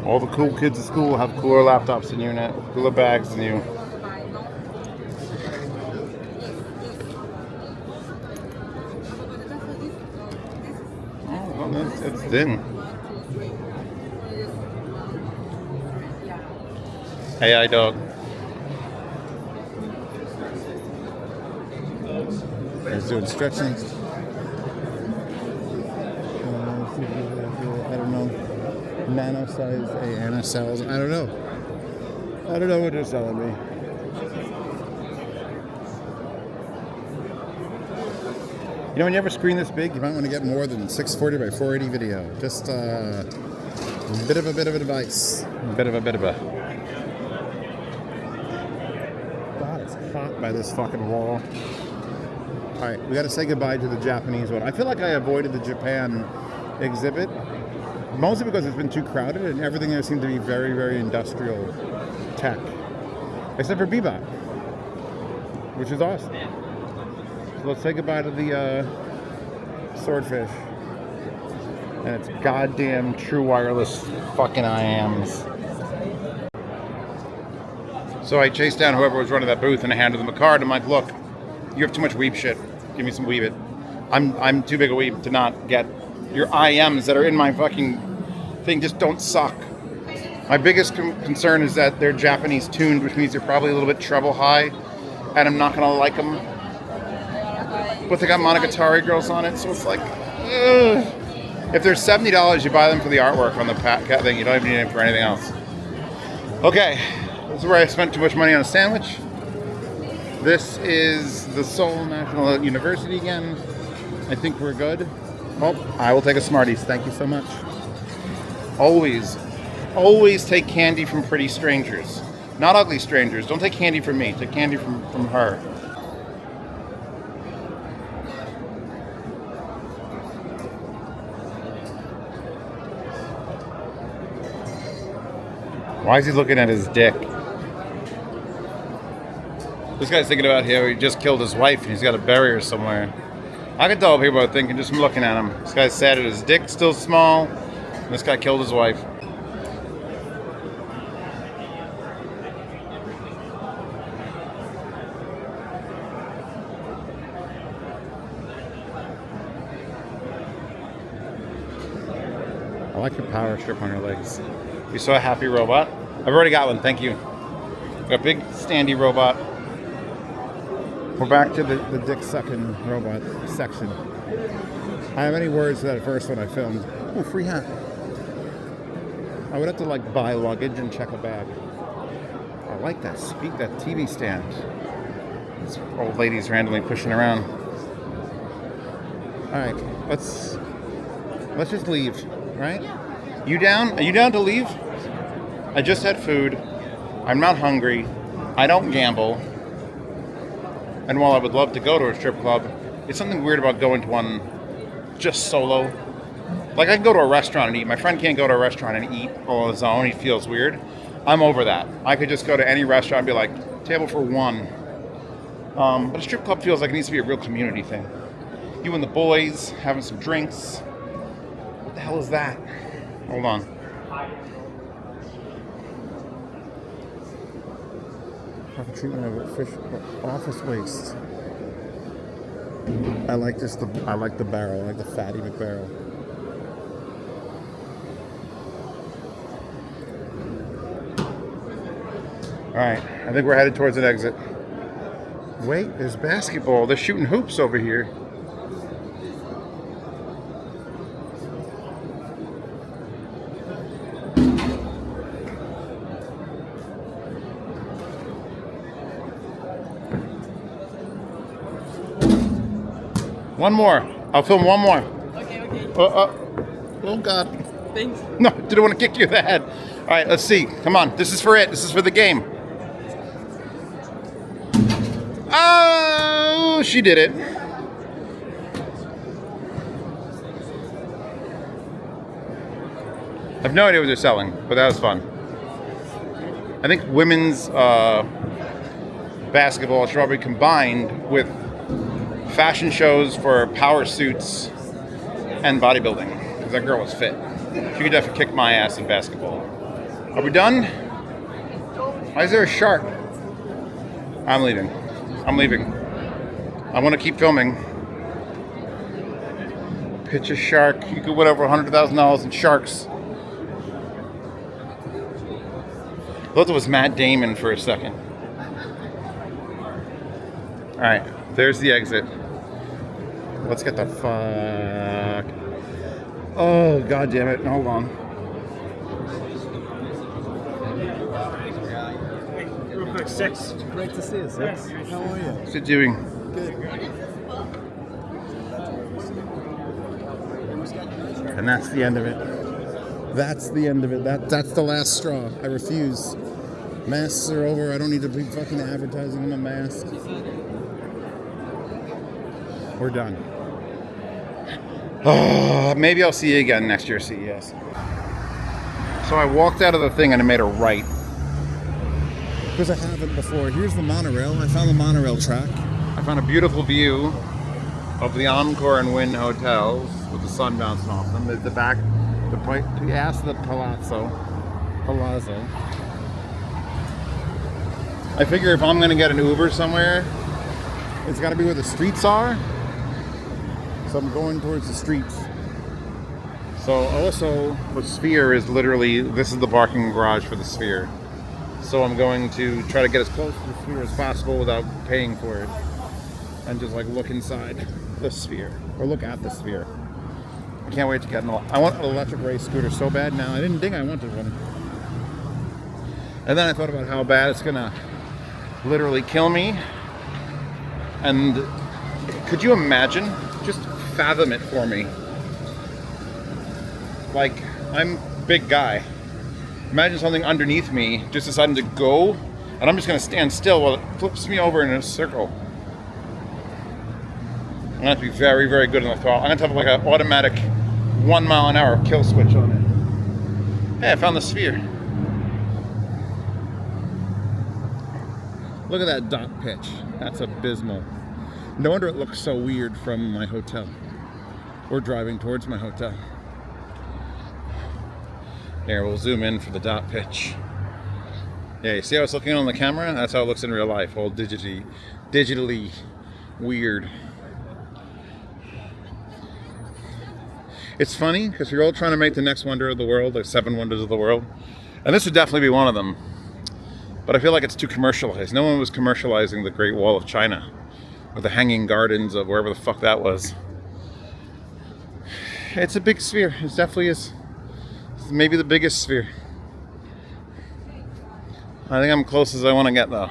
All the cool kids at school have cooler laptops than you, cooler bags than you. Oh, well, that's thin. AI dog. He's doing stretching. I don't know. Nano size Anna cells. I don't know. I don't know what they're selling me. You know, when you have a screen this big, you might want to get more than 640 by 480 video. Just a bit of advice. Bit of a. God, it's hot by this fucking wall. All right, we got to say goodbye to the Japanese one. I feel like I avoided the Japan exhibit, mostly because it's been too crowded and everything there seemed to be very, very industrial tech, except for Bebop, which is awesome. So let's say goodbye to the swordfish and its goddamn true wireless fucking IAMs. So I chased down whoever was running that booth and I handed them a card. I'm like, look, you have too much weeb shit. Give me some weeb it. I'm too big a weeb to not get your IMs that are in my fucking thing. Just don't suck. My biggest concern is that they're Japanese tuned, which means they're probably a little bit treble high, and I'm not gonna like them. But they got Monogatari girls on it, so it's like, ugh. If they're $70, you buy them for the artwork on the thing. You don't even need them for anything else. Okay, this is where I spent too much money on a sandwich. This is the Seoul National University again. I think we're good. Oh, I will take a Smarties. Thank you so much. Always take candy from pretty strangers. Not ugly strangers. Don't take candy from me. Take candy from her. Why is he looking at his dick? This guy's thinking about how he just killed his wife and he's got to bury her somewhere. I can tell what people are thinking just from looking at him. This guy's sad that his dick's still small. And this guy killed his wife. I like your power strip on your legs. You saw a happy robot? I've already got one, thank you. Got big standy robot. We're back to the dick sucking robot section. I have any words to that first one I filmed. Oh, free hat. I would have to like buy luggage and check a bag. I like that TV stand. This old lady's randomly pushing around. All right, let's just leave, right? You down? Are you down to leave? I just had food. I'm not hungry. I don't gamble. And while I would love to go to a strip club, it's something weird about going to one just solo. Like I can go to a restaurant and eat. My friend can't go to a restaurant and eat all on his own. He feels weird. I'm over that. I could just go to any restaurant and be like, table for one. But a strip club feels like it needs to be a real community thing. You and the boys having some drinks. What the hell is that? Hold on. Proper treatment of fish office waste. I like the barrel. I like the fatty McBarrel. All right, I think we're headed towards an exit. Wait, there's basketball. They're shooting hoops over here. One more. I'll film one more. Okay, okay. Oh God. Thanks. No, didn't want to kick you in the head. All right, let's see. Come on. This is for it. This is for the game. Oh, she did it. I have no idea what they're selling, but that was fun. I think women's basketball should probably be combined with fashion shows for power suits and bodybuilding, because that girl was fit. She could definitely kick my ass in basketball. Are we done? Why is there a shark? I'm leaving. I'm leaving. I want to keep filming. Pitch a shark. You could win over $100,000 in sharks. I thought it was Matt Damon for a second. Alright, there's the exit. Let's get the fuck. Oh, god damn it. Hold on. Real quick, 6. Great to see you, Six. How are you? What's it doing? Good. And that's the end of it. That's the end of it. That's the last straw. I refuse. Masks are over. I don't need to be fucking advertising on a mask. We're done. Maybe I'll see you again next year, CES. So I walked out of the thing and I made a right. Because I haven't before. Here's the monorail. I found the monorail track. I found a beautiful view of the Encore and Wynn hotels with the sun bouncing off them. There's the back, the ass of the Palazzo. I figure if I'm going to get an Uber somewhere, it's got to be where the streets are. So I'm going towards the streets. So also, the Sphere is literally, this is the parking garage for the Sphere. So I'm going to try to get as close to the Sphere as possible without paying for it. And just like look inside the Sphere, or look at the Sphere. I can't wait to get I want an electric race scooter so bad now. I didn't think I wanted one. And then I thought about how bad it's gonna literally kill me. And could you imagine? Just fathom it for me. Like, I'm a big guy. Imagine something underneath me just deciding to go, and I'm just gonna stand still while it flips me over in a circle. I'm gonna have to be very, very good on the throttle. I'm gonna have like an automatic 1 mile an hour kill switch on it. Hey, I found the Sphere. Look at that dot pitch. That's abysmal. No wonder it looks so weird from my hotel. We're driving towards my hotel. Here, we'll zoom in for the dot pitch. Yeah, you see how it's looking on the camera? That's how it looks in real life, all digitally weird. It's funny, because we're all trying to make the next wonder of the world, the 7 wonders of the world. And this would definitely be one of them. But I feel like it's too commercialized. No one was commercializing the Great Wall of China or the Hanging Gardens of wherever the fuck that was. It's a big sphere. It definitely is. It's maybe the biggest sphere. I think I'm close as I want to get though.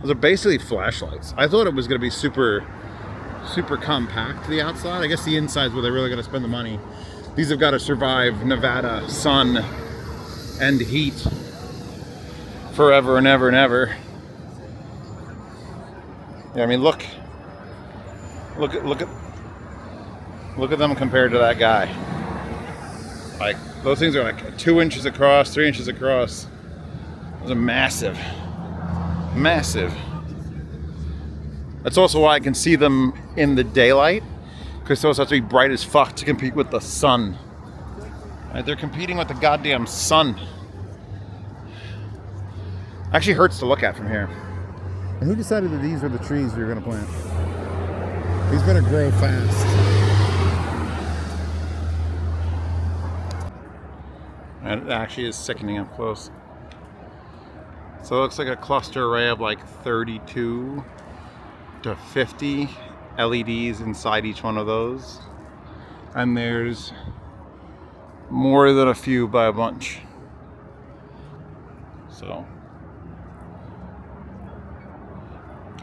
Those are basically flashlights. I thought it was going to be super compact, the outside. I guess the inside's where they're really going to spend the money. These have got to survive Nevada sun and heat forever and ever and ever. Yeah, I mean, look at them compared to that guy. Like, those things are like 2 inches across, 3 inches across. Those are massive. Massive. That's also why I can see them in the daylight, because those have to be bright as fuck to compete with the sun. Right, they're competing with the goddamn sun. Actually hurts to look at from here. And who decided that these are the trees you're going to plant? These better grow fast. And it actually is sickening up close. So it looks like a cluster array of like 32 to 50 LEDs inside each one of those. And there's more than a few by a bunch. So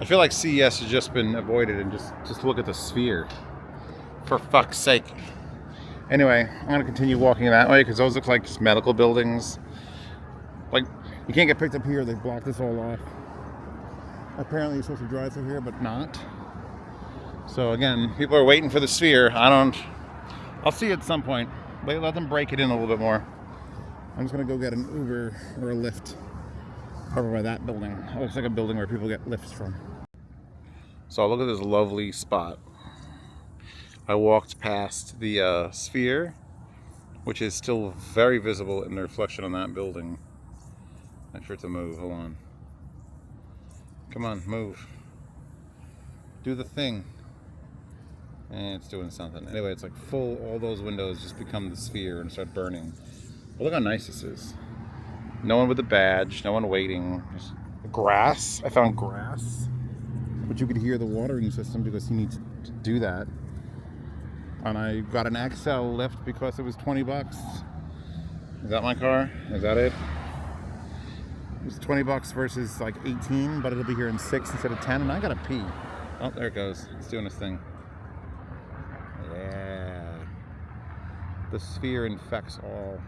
I feel like CES has just been avoided, and just look at the sphere. For fuck's sake. Anyway, I'm gonna continue walking that way because those look like just medical buildings. Like, you can't get picked up here, they blocked this all off. Apparently you're supposed to drive through here, but not. So again, people are waiting for the sphere. I'll see it at some point. Let them break it in a little bit more. I'm just gonna go get an Uber or a Lyft over by that building. It looks like a building where people get lifts from. So look at this lovely spot. I walked past the sphere, which is still very visible in the reflection on that building. Make sure to move, hold on. Come on, move. Do the thing. And it's doing something. Anyway, it's like full, all those windows just become the sphere and start burning. But look how nice this is. No one with a badge, no one waiting. There's grass, I found grass. But you could hear the watering system because you need to do that. And I got an XL lift because it was 20 bucks. Is that my car? Is that it? It was 20 bucks versus like 18, but it'll be here in 6 instead of 10, and I gotta pee. Oh, there it goes. It's doing its thing. Yeah. The sphere infects all.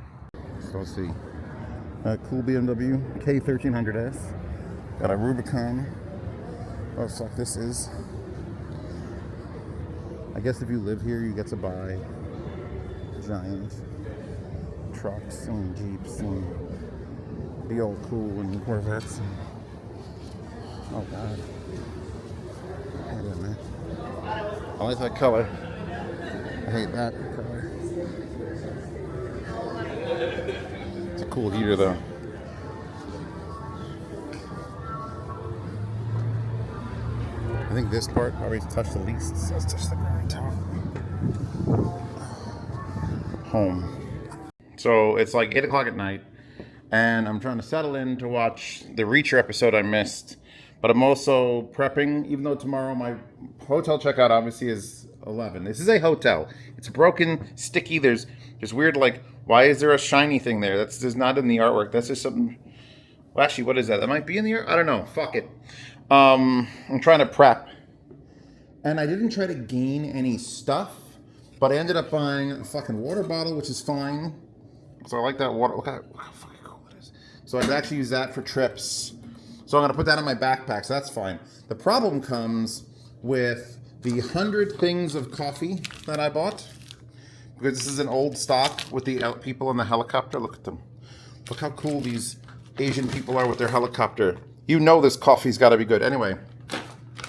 So let's see. Cool BMW K1300S. Got a Rubicon. Oh fuck, this is. I guess if you live here, you get to buy giant trucks and Jeeps and be all cool and Corvettes. Oh god. Hold on, man. I like that color. I hate that color. It's a cool heater though. I think this part probably touched the least. So let's touch the very top. Home. So it's like 8 o'clock at night, and I'm trying to settle in to watch the Reacher episode I missed. But I'm also prepping, even though tomorrow my hotel checkout obviously is 11. This is a hotel. It's broken, sticky. There's weird, like, why is there a shiny thing there? That's not in the artwork. That's just something. Well, actually, what is that? That might be in the art. I don't know. Fuck it. I'm trying to prep. And I didn't try to gain any stuff, but I ended up buying a fucking water bottle, which is fine. So I like that water. Look how fucking cool it is. So I'd actually use that for trips. So I'm going to put that in my backpack, so that's fine. The problem comes with the 100 things of coffee that I bought. Because this is an old stock with the people in the helicopter. Look at them. Look how cool these Asian people are with their helicopter. You know this coffee's got to be good. Anyway,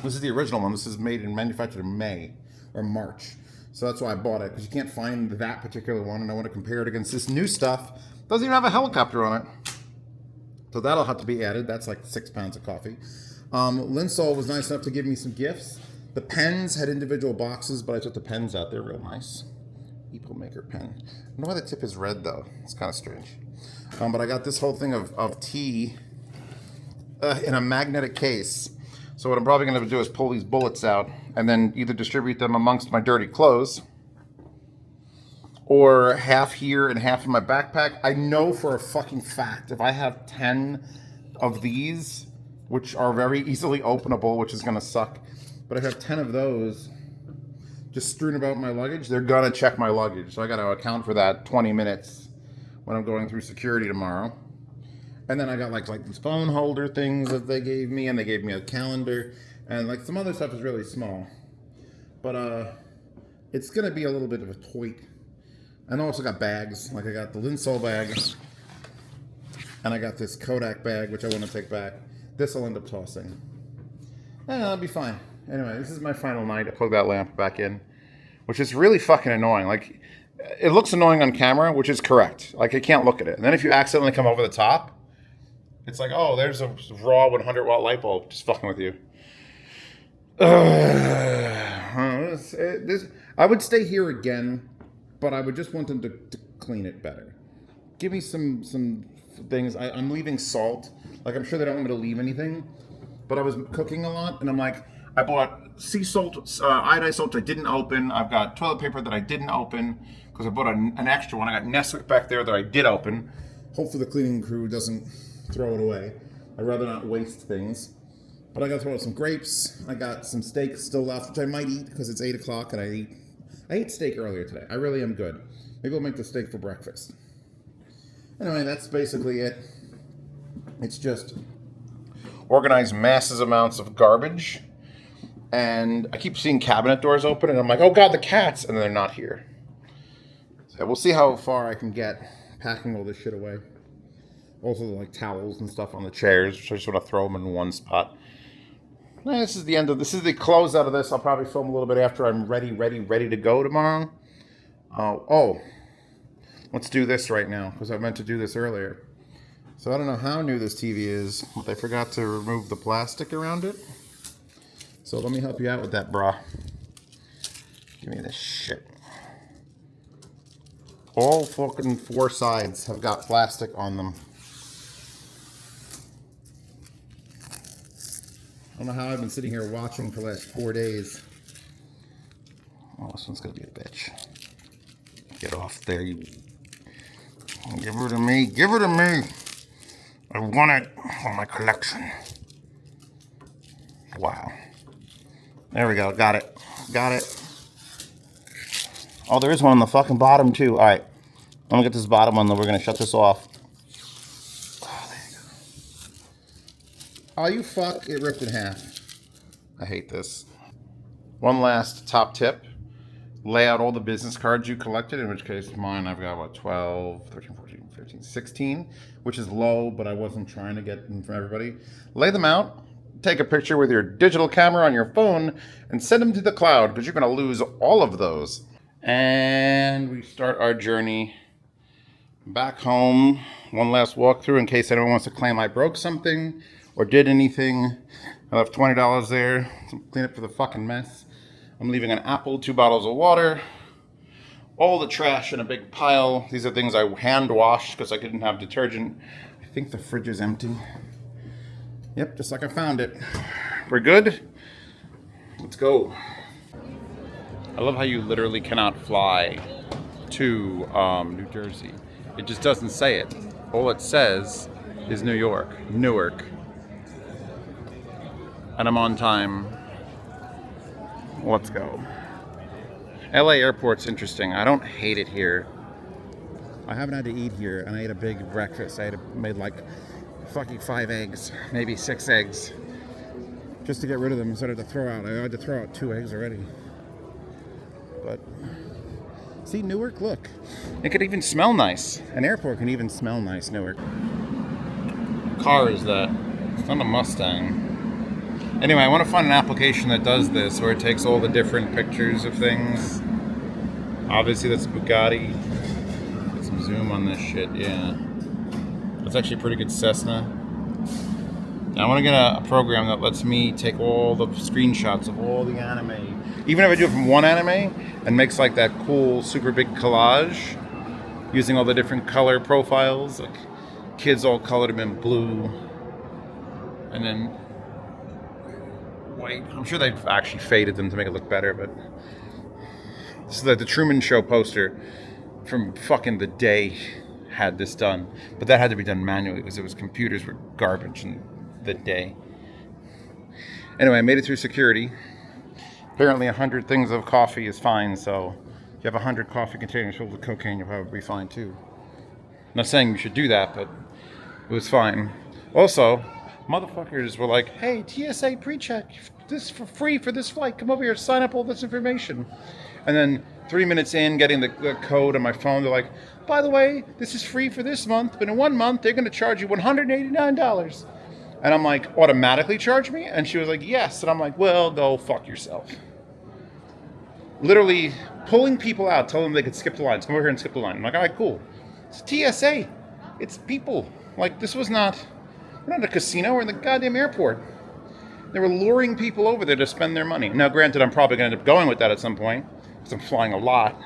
this is the original one. This is made and manufactured in May or March. So that's why I bought it, because you can't find that particular one, and I want to compare it against this new stuff. Doesn't even have a helicopter on it. So that'll have to be added. That's like 6 pounds of coffee. Linsol was nice enough to give me some gifts. The pens had individual boxes, but I took the pens out. They're real nice. Eagle Maker pen. I don't know why the tip is red though. It's kind of strange. But I got this whole thing of tea in a magnetic case. So what I'm probably going to do is pull these bullets out and then either distribute them amongst my dirty clothes or half here and half in my backpack. I know for a fucking fact if I have 10 of these, which are very easily openable, which is going to suck, but I have 10 of those just strewn about my luggage, they're going to check my luggage. So I got to account for that 20 minutes when I'm going through security tomorrow. And then I got like these phone holder things that they gave me, and they gave me a calendar, and like some other stuff is really small. But it's gonna be a little bit of a toit. And I also got bags. Like I got the Linsol bag, and I got this Kodak bag, which I want to take back. This I'll end up tossing. That'll be fine. Anyway, this is my final night. I plug that lamp back in, which is really fucking annoying. Like, it looks annoying on camera, which is correct. Like, I can't look at it. And then if you accidentally come over the top, it's like, oh, there's a raw 100-watt light bulb just fucking with you. I would stay here again, but I would just want them to clean it better. Give me some things. I'm leaving salt. Like, I'm sure they don't want me to leave anything, but I was cooking a lot, and I'm like, I bought sea salt, iodized salt I didn't open. I've got toilet paper that I didn't open because I bought an extra one. I got Nesquik back there that I did open. Hopefully the cleaning crew doesn't throw it away. I'd rather not waste things. But I got to throw out some grapes. I got some steak still left, which I might eat because it's 8 o'clock and I ate steak earlier today. I really am good. Maybe I'll make the steak for breakfast. Anyway, that's basically it. It's just organize massive amounts of garbage. And I keep seeing cabinet doors open and I'm like, oh God, the cats. And they're not here. So we'll see how far I can get packing all this shit away. Also, like towels and stuff on the chairs, so I just want to throw them in one spot. This is the close out of this. I'll probably film a little bit after I'm ready to go tomorrow. Oh, let's do this right now because I meant to do this earlier. So I don't know how new this TV is, but I forgot to remove the plastic around it. So let me help you out with that, brah. Give me this shit. All fucking 4 sides have got plastic on them. I don't know how I've been sitting here watching for the last 4 days. Oh, this one's gonna be a bitch. Get off there, you. Give her to me. Give her to me. I want it for my collection. Wow. There we go. Got it. Got it. Oh, there is one on the fucking bottom, too. All right. I'm gonna get this bottom one, then we're gonna shut this off. Oh, you fuck, it ripped in half. I hate this. One last top tip. Lay out all the business cards you collected, in which case mine I've got, what, 12, 13, 14, 15, 16, which is low, but I wasn't trying to get them from everybody. Lay them out, take a picture with your digital camera on your phone, and send them to the cloud, because you're going to lose all of those. And we start our journey back home. One last walkthrough in case anyone wants to claim I broke something or did anything. I left $20 there. Clean up for the fucking mess. I'm leaving an apple, 2 bottles of water, all the trash in a big pile. These are things I hand washed because I didn't have detergent. I think the fridge is empty. Yep, just like I found it. We're good? Let's go. I love how you literally cannot fly to New Jersey. It just doesn't say it. All it says is New York, Newark. And I'm on time. Let's go. LA airport's interesting. I don't hate it here. I haven't had to eat here, and I ate a big breakfast. I made like fucking 5 eggs, maybe 6 eggs, just to get rid of them instead of to throw out. I had to throw out 2 eggs already. But see, Newark, look. It could even smell nice. An airport can even smell nice, Newark. Car is that? It's not a Mustang. Anyway, I want to find an application that does this, where it takes all the different pictures of things. Obviously, that's Bugatti. Get some zoom on this shit, yeah. That's actually a pretty good Cessna. I want to get a program that lets me take all the screenshots of all the anime Even if I do it from one anime and makes like that cool, super big collage using all the different color profiles, like kids all colored them in blue and then white. I'm sure they've actually faded them to make it look better, but this is like the Truman Show poster from fucking the day had this done, but that had to be done manually because it was computers were garbage in the day. Anyway, I made it through security. Apparently 100 things of coffee is fine, so if you have 100 coffee containers filled with cocaine, you'll probably be fine too. I'm not saying you should do that, but it was fine. Also, motherfuckers were like, hey, TSA pre-check, this for free for this flight, come over here, sign up all this information. And then 3 minutes in, getting the code on my phone, they're like, by the way, this is free for this month, but in 1 month, they're going to charge you $189. And I'm like, automatically charge me? And she was like, yes. And I'm like, well, go fuck yourself. Literally pulling people out, telling them they could skip the lines. Come over here and skip the line. I'm like, all right, cool. It's TSA. It's people. Like, this was not, we're not a casino. We're in the goddamn airport. They were luring people over there to spend their money. Now, granted, I'm probably going to end up going with that at some point because I'm flying a lot.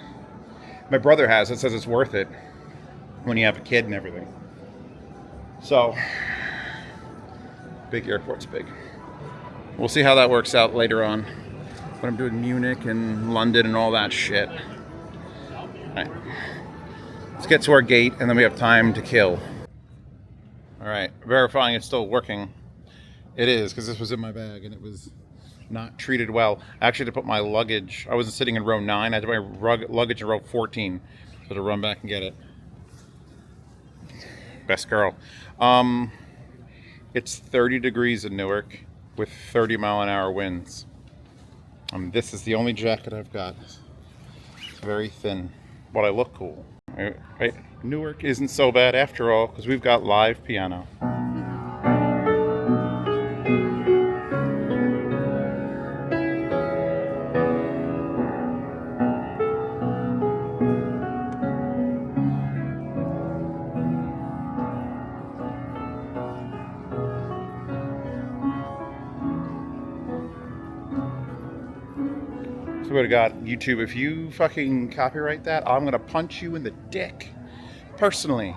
My brother has it, says it's worth it when you have a kid and everything. So, big airport's big. We'll see how that works out later on when I'm doing Munich and London and all that shit. All right. Let's get to our gate and then we have time to kill. All right, verifying it's still working. It is, because this was in my bag and it was not treated well. I actually had to put my luggage, I wasn't sitting in row 9, I had to put my luggage in row 14. So to run back and get it. Best girl. It's 30 degrees in Newark with 30-mile-an-hour winds. This is the only jacket I've got. It's very thin, but I look cool. Right? Newark isn't so bad after all, because we've got live piano. Swear to God, YouTube, if you fucking copyright that, I'm gonna punch you in the dick. Personally.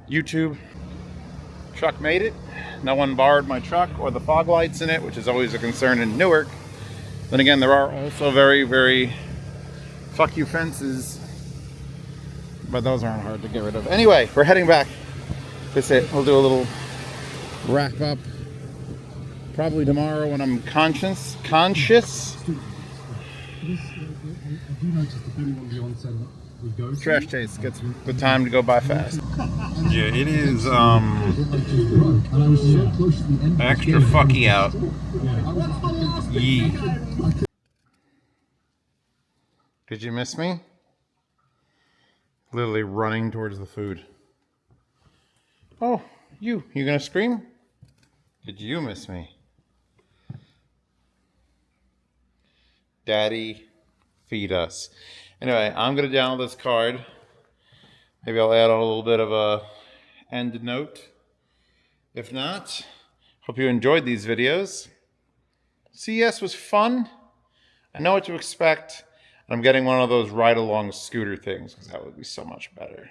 YouTube, truck made it. No one borrowed my truck or the fog lights in it, which is always a concern in Newark. Then again, there are also very, very fuck you fences, but those aren't hard to get rid of. Anyway, we're heading back. That's it. We'll do a little wrap up probably tomorrow when I'm conscious. Trash taste gets the time to go by fast. Yeah, it is extra fucky out. Yee. Did you miss me? Literally running towards the food. Oh, you gonna scream? Did you miss me? Daddy, feed us. Anyway, I'm gonna download this card. Maybe I'll add on a little bit of a end note. If not, hope you enjoyed these videos. CES was fun. I know what to expect. I'm getting one of those ride-along scooter things because that would be so much better.